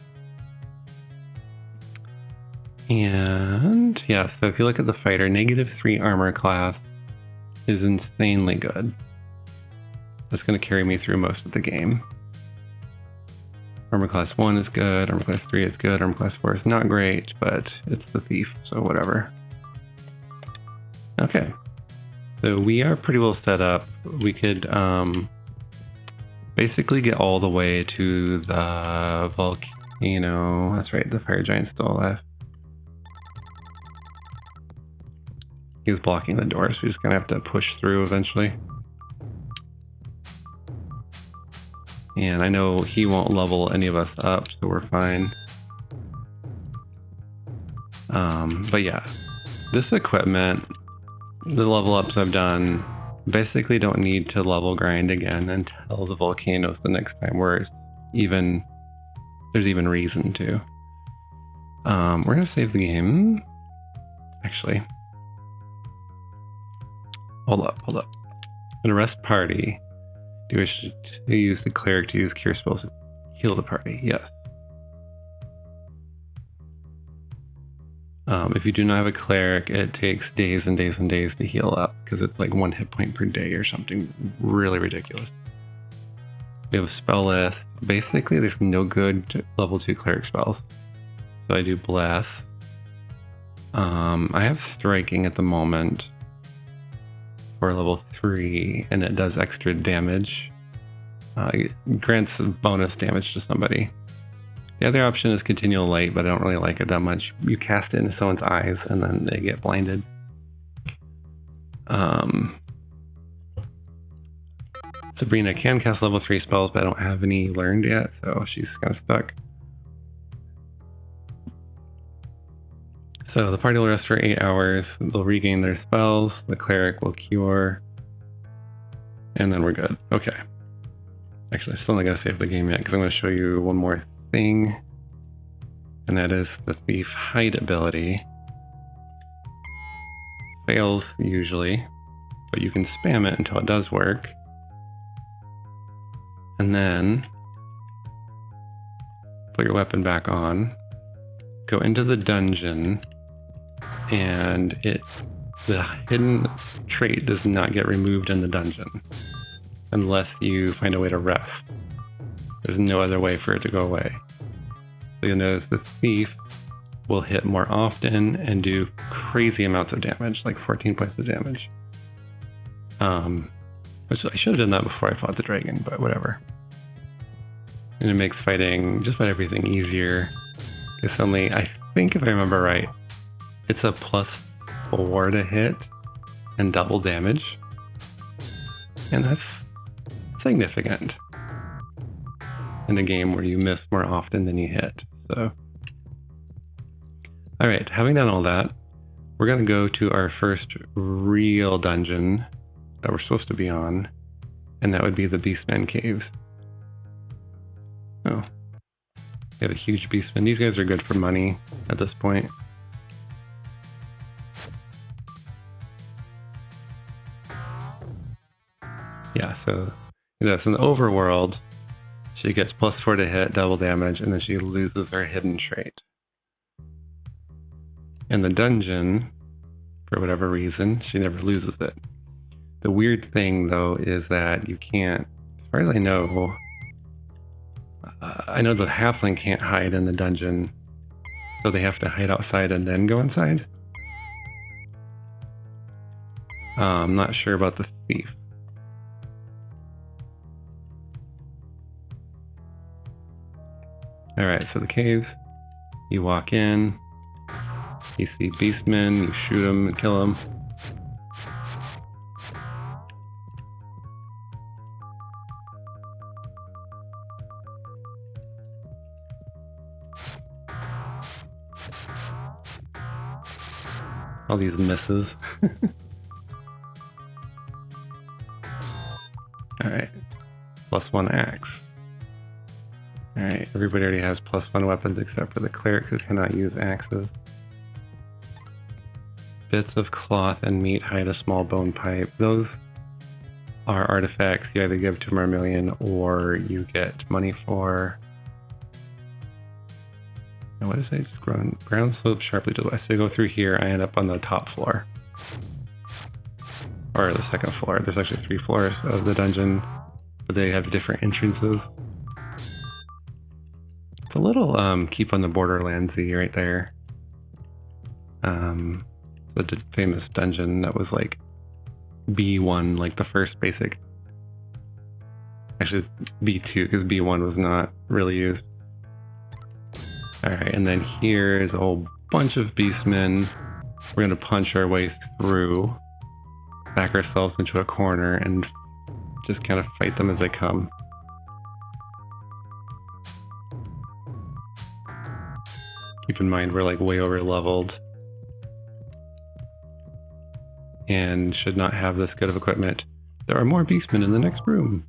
And yeah, so if you look at the fighter, -3 armor class is insanely good. That's going to carry me through most of the game. Armor class 1 is good, armor class 3 is good, armor class 4 is not great, but it's the Thief, so whatever. Okay. So we are pretty well set up. We could basically get all the way to the volcano. That's right, the fire giant's still alive. He was blocking the door, so we're just gonna have to push through eventually. And I know he won't level any of us up, so we're fine. But yeah, this equipment, the level ups I've done, basically don't need to level grind again until the volcanoes the next time where there's even reason to. We're gonna save the game. Actually, hold up. In a rest party, do you wish to use the cleric to use cure spells to heal the party? Yes. If you do not have a cleric, it takes days and days and days to heal up because it's like 1 hit point per day or something really ridiculous. We have a spell list. Basically, there's no good level 2 cleric spells. So I do bless. I have striking at the moment for level 3, and it does extra damage. It grants bonus damage to somebody. The other option is continual light, but I don't really like it that much. You cast it into someone's eyes, and then they get blinded. Sabrina can cast level 3 spells, but I don't have any learned yet, so she's kind of stuck. So the party will rest for 8 hours. They'll regain their spells. The cleric will cure. And then we're good. Okay. Actually, I still not going to save the game yet, because I'm going to show you one more thing. And that is the thief hide ability. Fails usually, but you can spam it until it does work. And then put your weapon back on, go into the dungeon, and the hidden trait does not get removed in the dungeon unless you find a way to rest. There's no other way for it to go away. So you'll notice the thief will hit more often and do crazy amounts of damage, like 14 points of damage. Which I should have done that before I fought the dragon, but whatever. And it makes fighting just about everything easier. It's only, I think if I remember right, it's a +4 to hit and double damage. And that's significant in a game where you miss more often than you hit. So, alright, having done all that, we're going to go to our first real dungeon that we're supposed to be on, and that would be the Beastman Caves. Oh, we have a huge Beastman. These guys are good for money at this point. Yeah, so that's in the overworld. She gets +4 to hit, double damage, and then she loses her hidden trait. In the dungeon, for whatever reason, she never loses it. The weird thing, though, is that you can't, as far as I know the halfling can't hide in the dungeon, so they have to hide outside and then go inside. I'm not sure about the thief. Alright, so the cave, you walk in, you see beastmen, you shoot them and kill them. All these misses. Alright, +1 axe. Alright, everybody already has +1 weapons except for the clerics who cannot use axes. Bits of cloth and meat hide a small bone pipe. Those are artifacts you either give to Marmillion or you get money for. And what is it? Just ground slopes sharply to the west. So you go through here, I end up on the top floor. Or the second floor. There's actually 3 floors of the dungeon, but they have different entrances. It's a little keep on the Borderlands-y right there. the famous dungeon that was like B1, like the first basic. Actually, B2, because B1 was not really used. Alright, and then here's a whole bunch of beastmen. We're going to punch our way through, back ourselves into a corner, and just kind of fight them as they come. Keep in mind we're like way over leveled and should not have this good of equipment. There are more beastmen in the next room.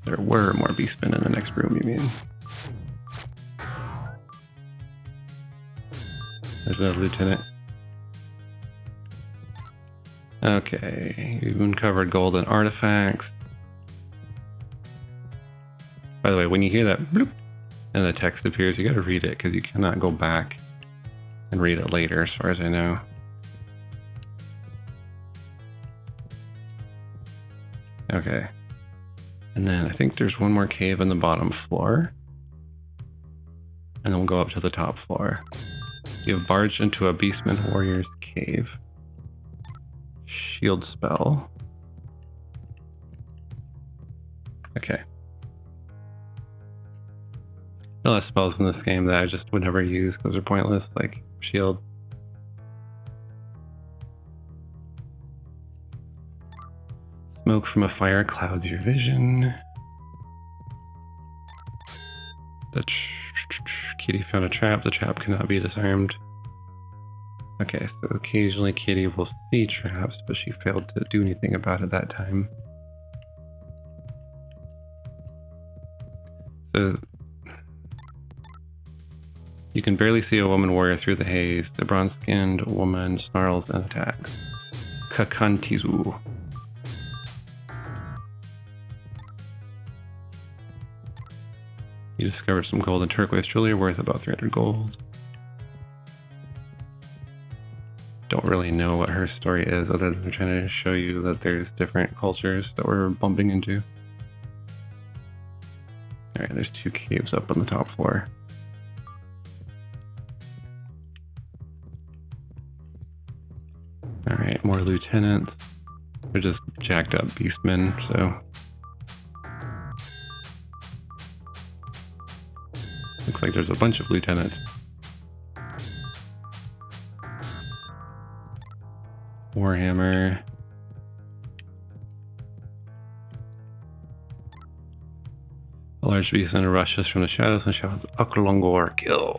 There were more beastmen in the next room, you mean? There's another lieutenant. Okay, we've uncovered golden artifacts. By the way, when you hear that bloop and the text appears, you gotta read it because you cannot go back and read it later, as far as I know. Okay. And then I think there's one more cave on the bottom floor. And then we'll go up to the top floor. You have barged into a Beastman Warrior's cave. Shield spell. Okay. A lot of spells in this game that I just would never use because they're pointless, like shield. Smoke from a fire clouds your vision. The Kitty found a trap. The trap cannot be disarmed. Okay, so occasionally Kitty will see traps, but she failed to do anything about it that time. So you can barely see a woman warrior through the haze. The bronze-skinned woman snarls and attacks. Kakantizu. You discovered some gold and turquoise jewelry worth about 300 gold. Don't really know what her story is, other than they're trying to show you that there's different cultures that we're bumping into. Alright, there's 2 caves up on the top floor. Alright, more lieutenants. They're just jacked up beastmen, so... Looks like there's a bunch of lieutenants. Warhammer. A large beastman rushes from the shadows and shouts, Aklongor, kill!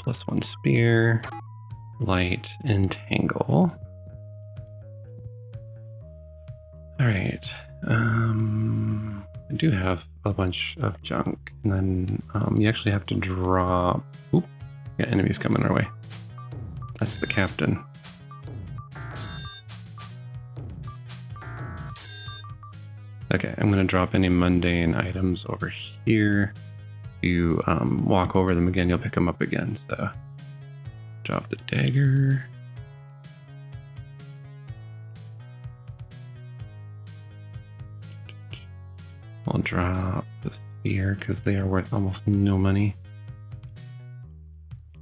+1 spear, light, entangle. Alright, I do have a bunch of junk, and then you actually have to drop... Oop, yeah, enemies coming our way. That's the captain. Okay, I'm going to drop any mundane items over here. If you walk over them again, you'll pick them up again, so... Drop the dagger. I'll drop the spear because they are worth almost no money.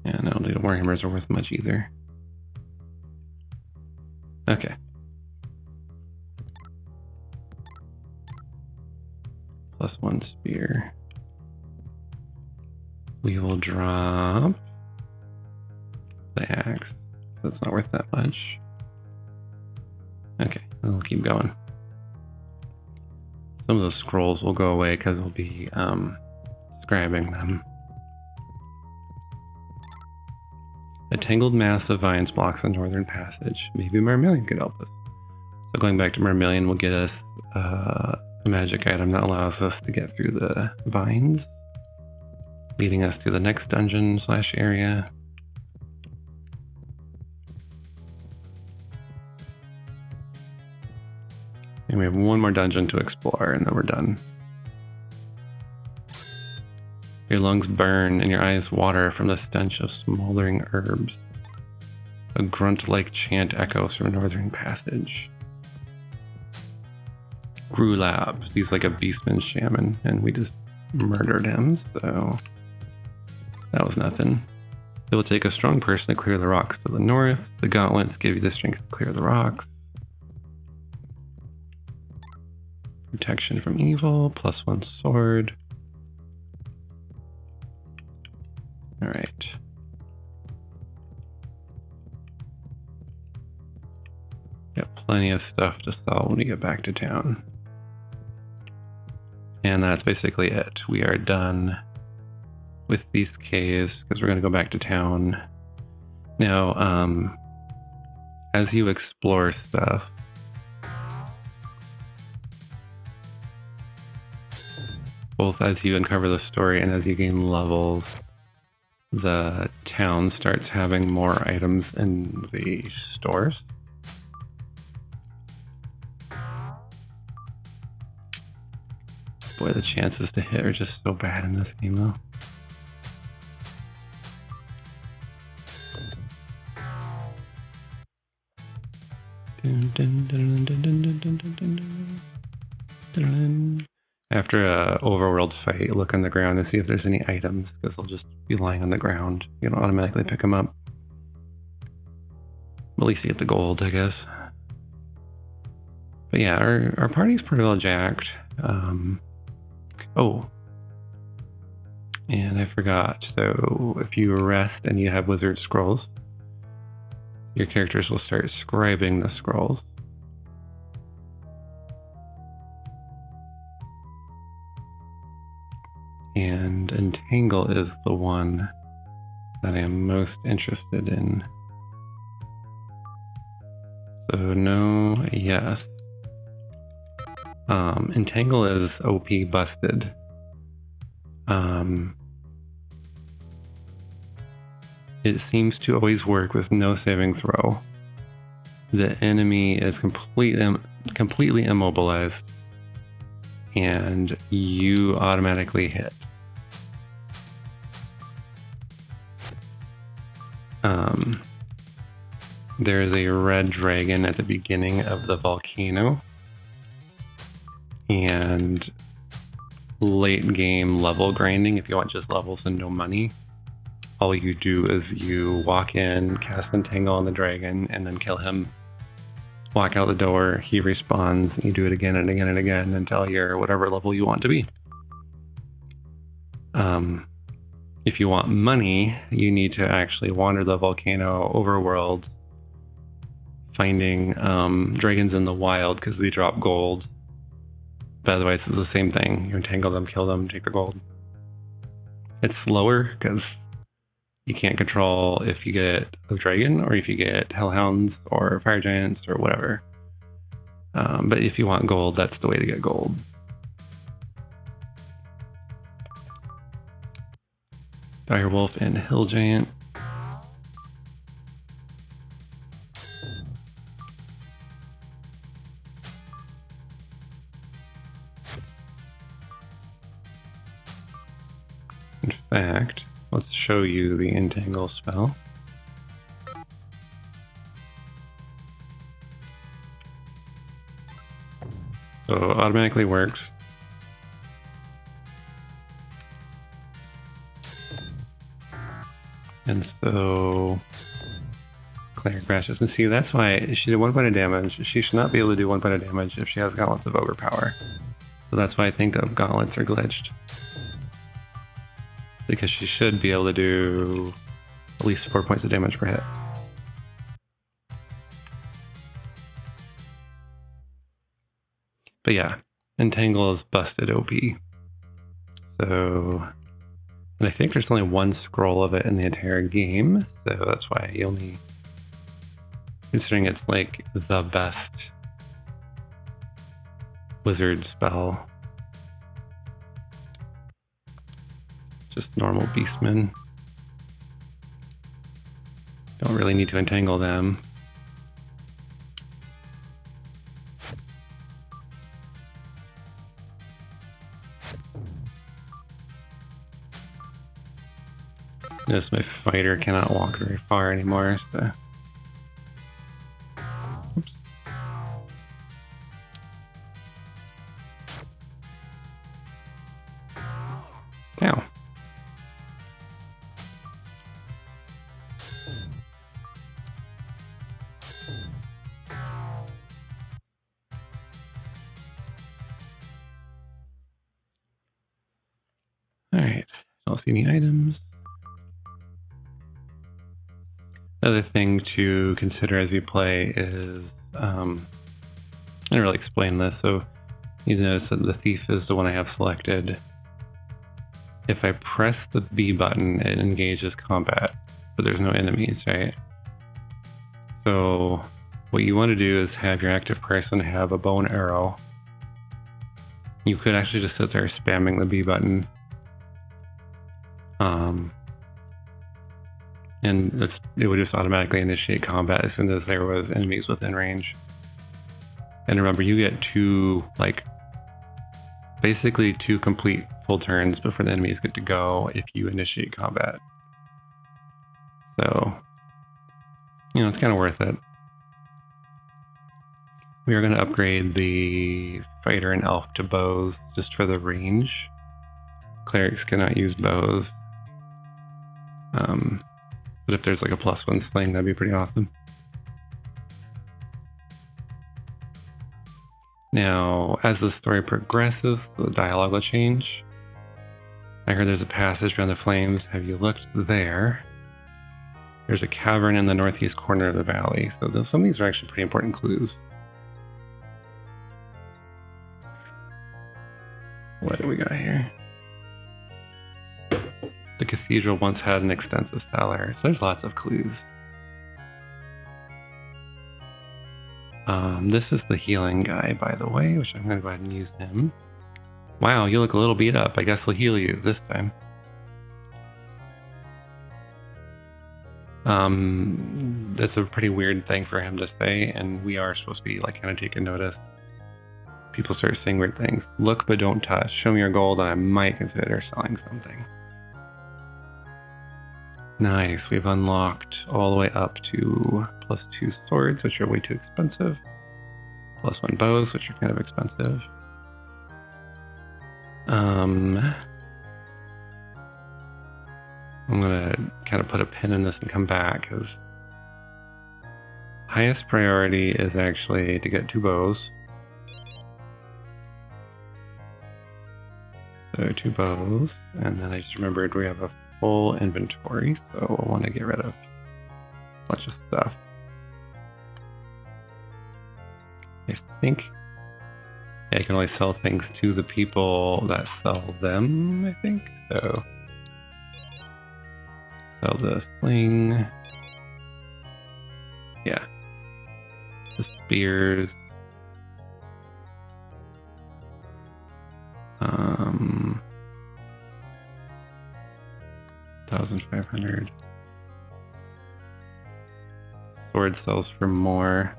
And I don't think the Warhammers are worth much either. Okay. +1 spear. We will drop the axe. That's not worth that much. Okay, we'll keep going. Some of those scrolls will go away because we'll be scribing them. A tangled mass of vines blocks the northern passage. Maybe Marmillion could help us. So going back to Marmillion will get us a magic item that allows us to get through the vines, leading us to the next dungeon / area. And we have one more dungeon to explore, and then we're done. Your lungs burn and your eyes water from the stench of smoldering herbs. A grunt-like chant echoes from northern passage. Grulab, he's like a beastman shaman, and we just murdered him, so that was nothing. It will take a strong person to clear the rocks to the north. The gauntlets give you the strength to clear the rocks. Protection from evil, +1 sword. Alright. Got plenty of stuff to sell when we get back to town. And that's basically it. We are done with these caves because we're going to go back to town. Now, as you explore stuff, both as you uncover the story and as you gain levels, the town starts having more items in the stores. Boy, the chances to hit are just so bad in this game, though. After a overworld fight, look on the ground to see if there's any items, because they'll just be lying on the ground. You don't automatically pick them up. At least you get the gold, I guess. But yeah, our party's pretty well jacked. Oh, and I forgot. So if you rest and you have wizard scrolls, your characters will start scribing the scrolls. And Entangle is the one that I am most interested in. So no, yes. Entangle is OP busted. It seems to always work with no saving throw. The enemy is completely immobilized, and you automatically hit. There's a red dragon at the beginning of the volcano, and late game level grinding, if you want just levels and no money, all you do is you walk in, cast Entangle on the dragon, and then kill him. Walk out the door, he respawns, you do it again and again and again until you're whatever level you want to be. If you want money, you need to actually wander the volcano overworld, finding dragons in the wild because they drop gold. But otherwise, it's the same thing. You entangle them, kill them, take their gold. It's slower because you can't control if you get a dragon or if you get hellhounds or fire giants or whatever. But if you want gold, that's the way to get gold. Direwolf and hill giant. In fact, let's show you the entangle spell. So it automatically works. And so Claire crashes. And see, that's why she did 1 point of damage. She should not be able to do 1 point of damage if she has gauntlets of ogre power. So that's why I think the gauntlets are glitched. Because she should be able to do at least 4 points of damage per hit. But yeah, Entangle is busted OP. So, and I think there's only 1 scroll of it in the entire game, so that's why you only, considering it's like the best wizard spell. Just normal beastmen. Don't really need to entangle them. Notice my fighter cannot walk very far anymore, so. Oops. Now. Alright, don't see any items. Another thing to consider as you play is, I didn't really explain this, so you notice that the thief is the one I have selected. If I press the B button, it engages combat, but there's no enemies, right? So what you want to do is have your active person have a bow and arrow. You could actually just sit there spamming the B button. And it would just automatically initiate combat as soon as there was enemies within range. And remember, you get basically two complete full turns before the enemies get to go if you initiate combat. So, it's kind of worth it. We are going to upgrade the fighter and elf to bows just for the range. Clerics cannot use bows. But if there's like a +1 sling, that'd be pretty awesome. Now, as the story progresses, the dialogue will change. I heard there's a passage around the flames. Have you looked there? There's a cavern in the northeast corner of the valley. So some of these are actually pretty important clues. What do we got here? The cathedral once had an extensive cellar, so there's lots of clues. This is the healing guy, by the way, which I'm going to go ahead and use him. Wow, you look a little beat up. I guess we'll heal you this time. That's a pretty weird thing for him to say, and we are supposed to be kind of taking notice. People start saying weird things. Look but don't touch. Show me your gold and I might consider selling something. Nice, we've unlocked all the way up to +2 swords, which are way too expensive. +1 bows, which are kind of expensive. I'm gonna kind of put a pin in this and come back, because highest priority is actually to get 2 bows. So 2 bows, and then I just remembered we have a full inventory, so I want to get rid of a bunch of stuff. I think I can only sell things to the people that sell them, I think. So sell the sling. Yeah. The spears. 1,500. Sword sells for more.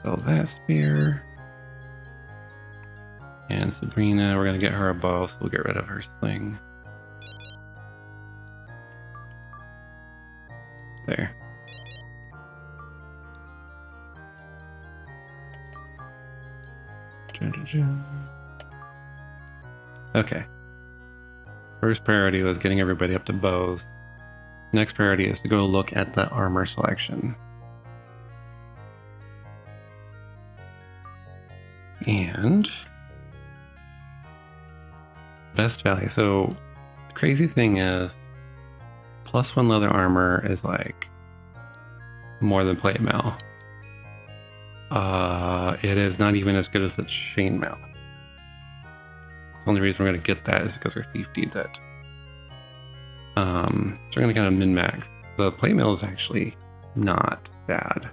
Sell that spear. And Sabrina, we're gonna get her a bow, so we'll get rid of her sling. There. Okay. First priority was getting everybody up to bows. Next priority is to go look at the armor selection. And best value. So the crazy thing is +1 leather armor is more than plate mail. It is not even as good as the chainmail. The only reason we're going to get that is because our thief needs it. So we're going to kind of min-max. The plate mail is actually not bad.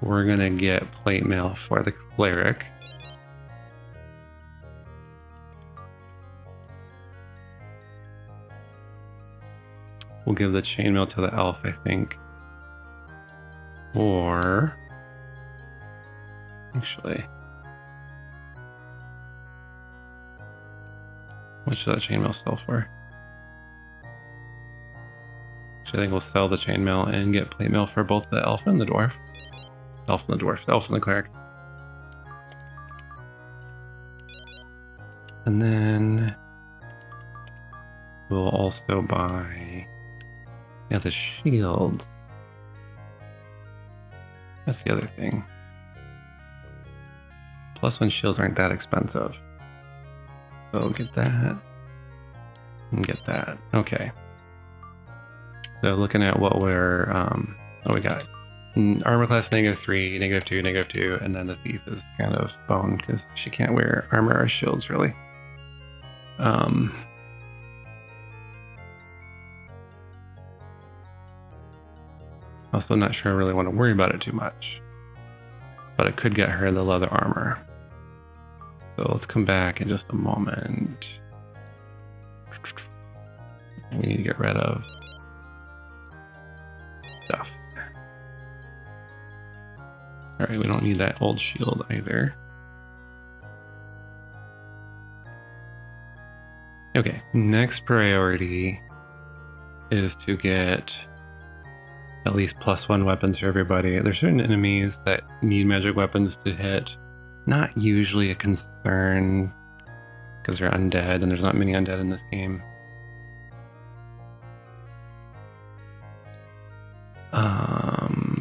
We're going to get plate mail for the cleric. We'll give the chainmail to the elf, I think. Or actually, what should that chainmail sell for? Actually, I think we'll sell the chainmail and get plate mail for both the elf and the dwarf. Elf and the dwarf, elf and the cleric. And then we'll also buy the shield. That's the other thing. +1 shields aren't that expensive. So get that. And get that. Okay. So looking at what we're, what we got. Armor class -3, -2, -2, and then the thief is kind of boned because she can't wear armor or shields really. Also not sure I really want to worry about it too much, but it could get her the leather armor. So let's come back in just a moment. We need to get rid of stuff. Alright, we don't need that old shield either. Okay, next priority is to get at least +1 weapons for everybody. There's certain enemies that need magic weapons to hit. Not usually a concern because they're undead, and there's not many undead in this game.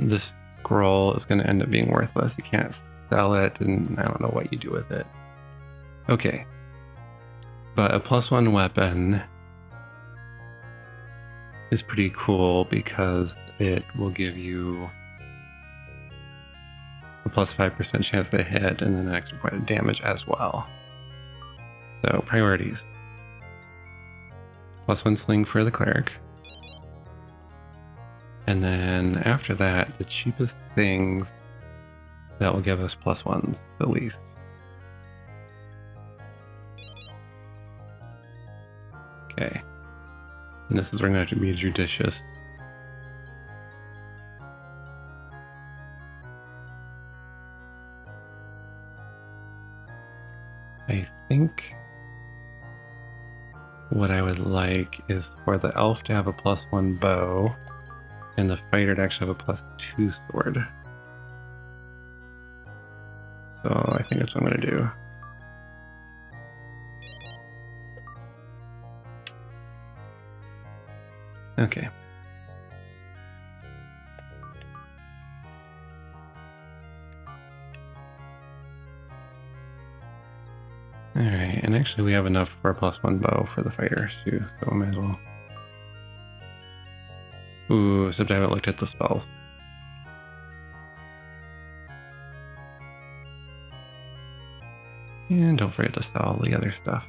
This scroll is going to end up being worthless. You can't sell it, and I don't know what you do with it. Okay. But a +1 weapon is pretty cool because it will give you a +5% chance to hit and then an extra point of damage as well. So, priorities. +1 sling for the cleric. And then after that, the cheapest things that will give us +1s the least. Okay. And this is where I'm going to have to be judicious. I think what I would like is for the elf to have a +1 bow and the fighter to actually have a +2 sword. So I think that's what I'm going to do. Okay. Alright, and actually we have enough for a +1 bow for the fighters too, so we might as well. Ooh, except I haven't looked at the spells. And don't forget to sell the other stuff.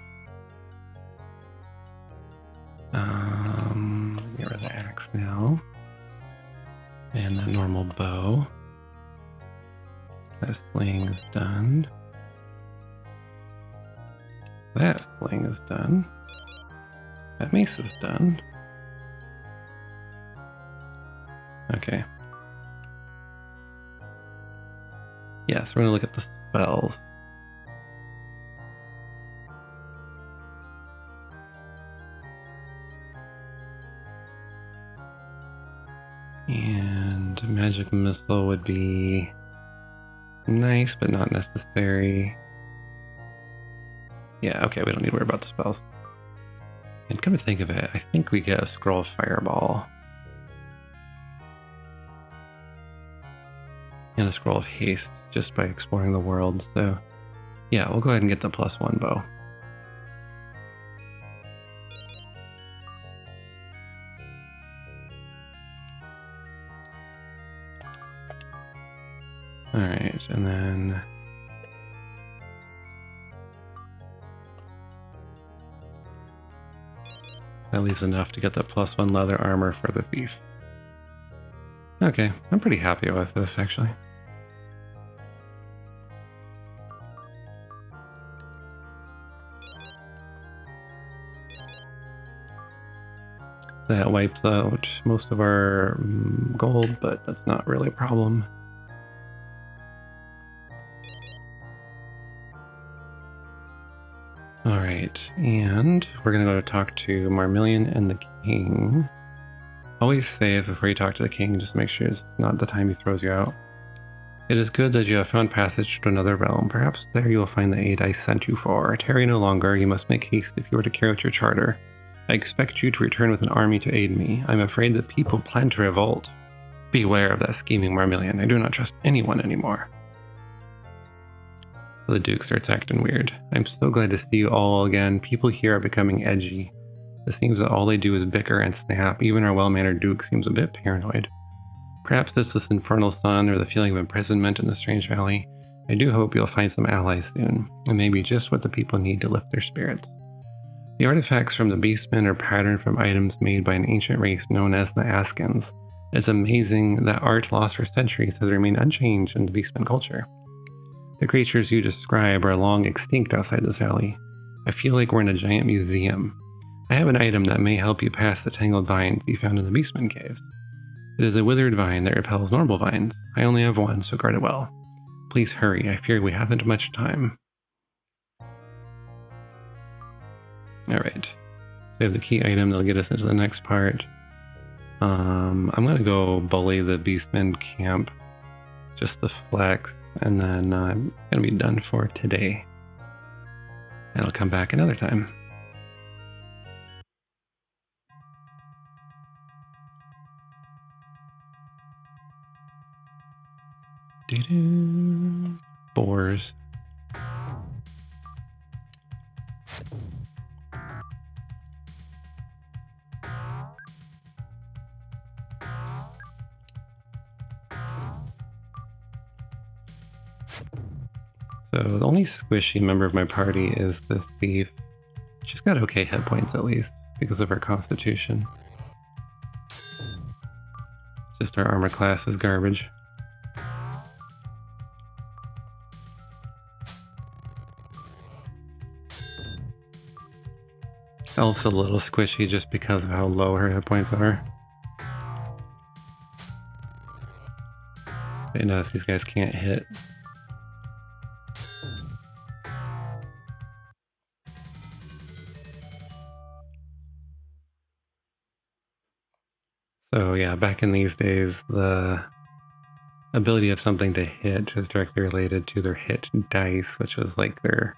Get rid of the axe now. And the normal bow. That sling is done. That sling is done. That mace is done. Okay. Yes, we're going to look at the spells. And magic missile would be nice, but not necessary. Yeah, okay, we don't need to worry about the spells. And come to think of it, I think we get a scroll of fireball. And a scroll of haste just by exploring the world, so yeah, we'll go ahead and get the +1 bow. Alright, and then that leaves enough to get the +1 leather armor for the thief. Okay, I'm pretty happy with this actually. That wipes out most of our gold, but that's not really a problem. Alright, and we're going to go talk to Marmillion and the king. Always save before you talk to the king, just make sure it's not the time he throws you out. It is good that you have found passage to another realm. Perhaps there you will find the aid I sent you for. Tarry no longer. You must make haste if you are to carry out your charter. I expect you to return with an army to aid me. I'm afraid that people plan to revolt. Beware of that scheming Marmillion. I do not trust anyone anymore. The Duke starts acting weird. I'm so glad to see you all again. People here are becoming edgy. It seems that all they do is bicker and snap. Even our well-mannered Duke seems a bit paranoid. Perhaps this is infernal sun or the feeling of imprisonment in the strange valley. I do hope you'll find some allies soon. It may be just what the people need to lift their spirits. The artifacts from the Beastmen are patterned from items made by an ancient race known as the Askins. It's amazing that art lost for centuries has remained unchanged in the Beastmen culture. The creatures you describe are long extinct outside this valley. I feel like we're in a giant museum. I have an item that may help you pass the tangled vines you found in the Beastmen caves. It is a withered vine that repels normal vines. I only have one, so guard it well. Please hurry, I fear we haven't much time. Alright. We have the key item that'll get us into the next part. I'm gonna go bully the Beastmen camp. Just the flex, and then I'm gonna be done for today. And I'll come back another time. Boars. So the only squishy member of my party is this thief. She's got okay hit points at least, because of her constitution. Just her armor class is garbage. Elf's a little squishy just because of how low her hit points are. But notice these guys can't hit. So yeah, back in these days, the ability of something to hit is directly related to their hit dice, which was like their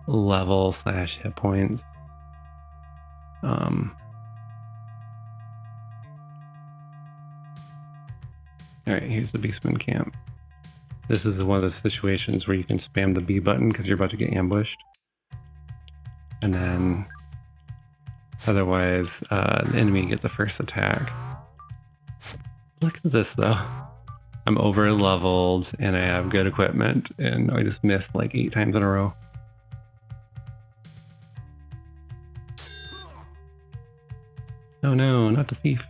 level / hit points. Alright, here's the Beastman camp. This is one of the situations where you can spam the B button because you're about to get ambushed. And then otherwise, the enemy gets the first attack. Look at this though. I'm over leveled and I have good equipment and I just missed like 8 times in a row. Oh no, not the thief.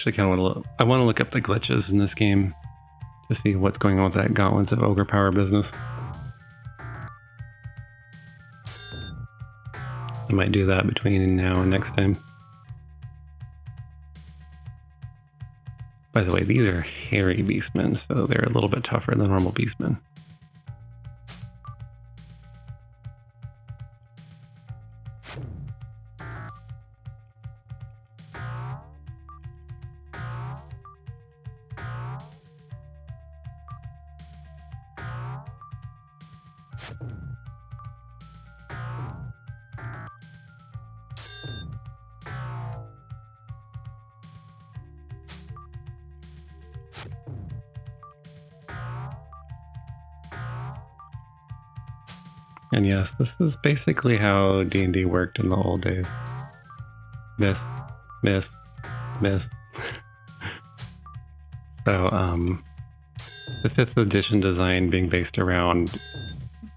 Actually, I want to look up the glitches in this game to see what's going on with that Gauntlets of Ogre Power business. I might do that between now and next time. By the way, these are hairy beastmen, so they're a little bit tougher than normal beastmen. And yes, this is basically how D&D worked in the old days. Miss, miss, miss. So, the 5th edition design being based around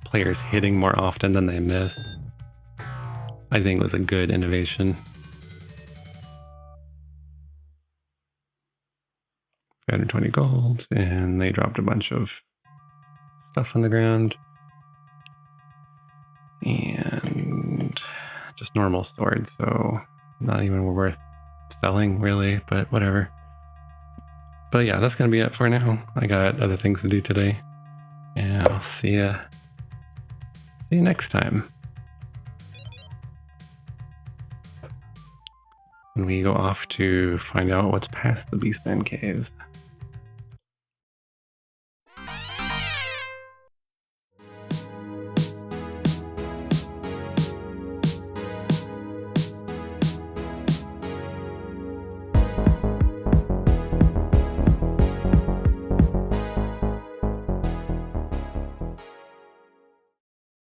players hitting more often than they miss, I think was a good innovation. 520 gold, and they dropped a bunch of stuff on the ground. And just normal swords, so not even worth selling really, but whatever. But yeah, that's gonna be it for now. I got other things to do today. And I'll see you next time when we go off to find out what's past the Beastman Cave.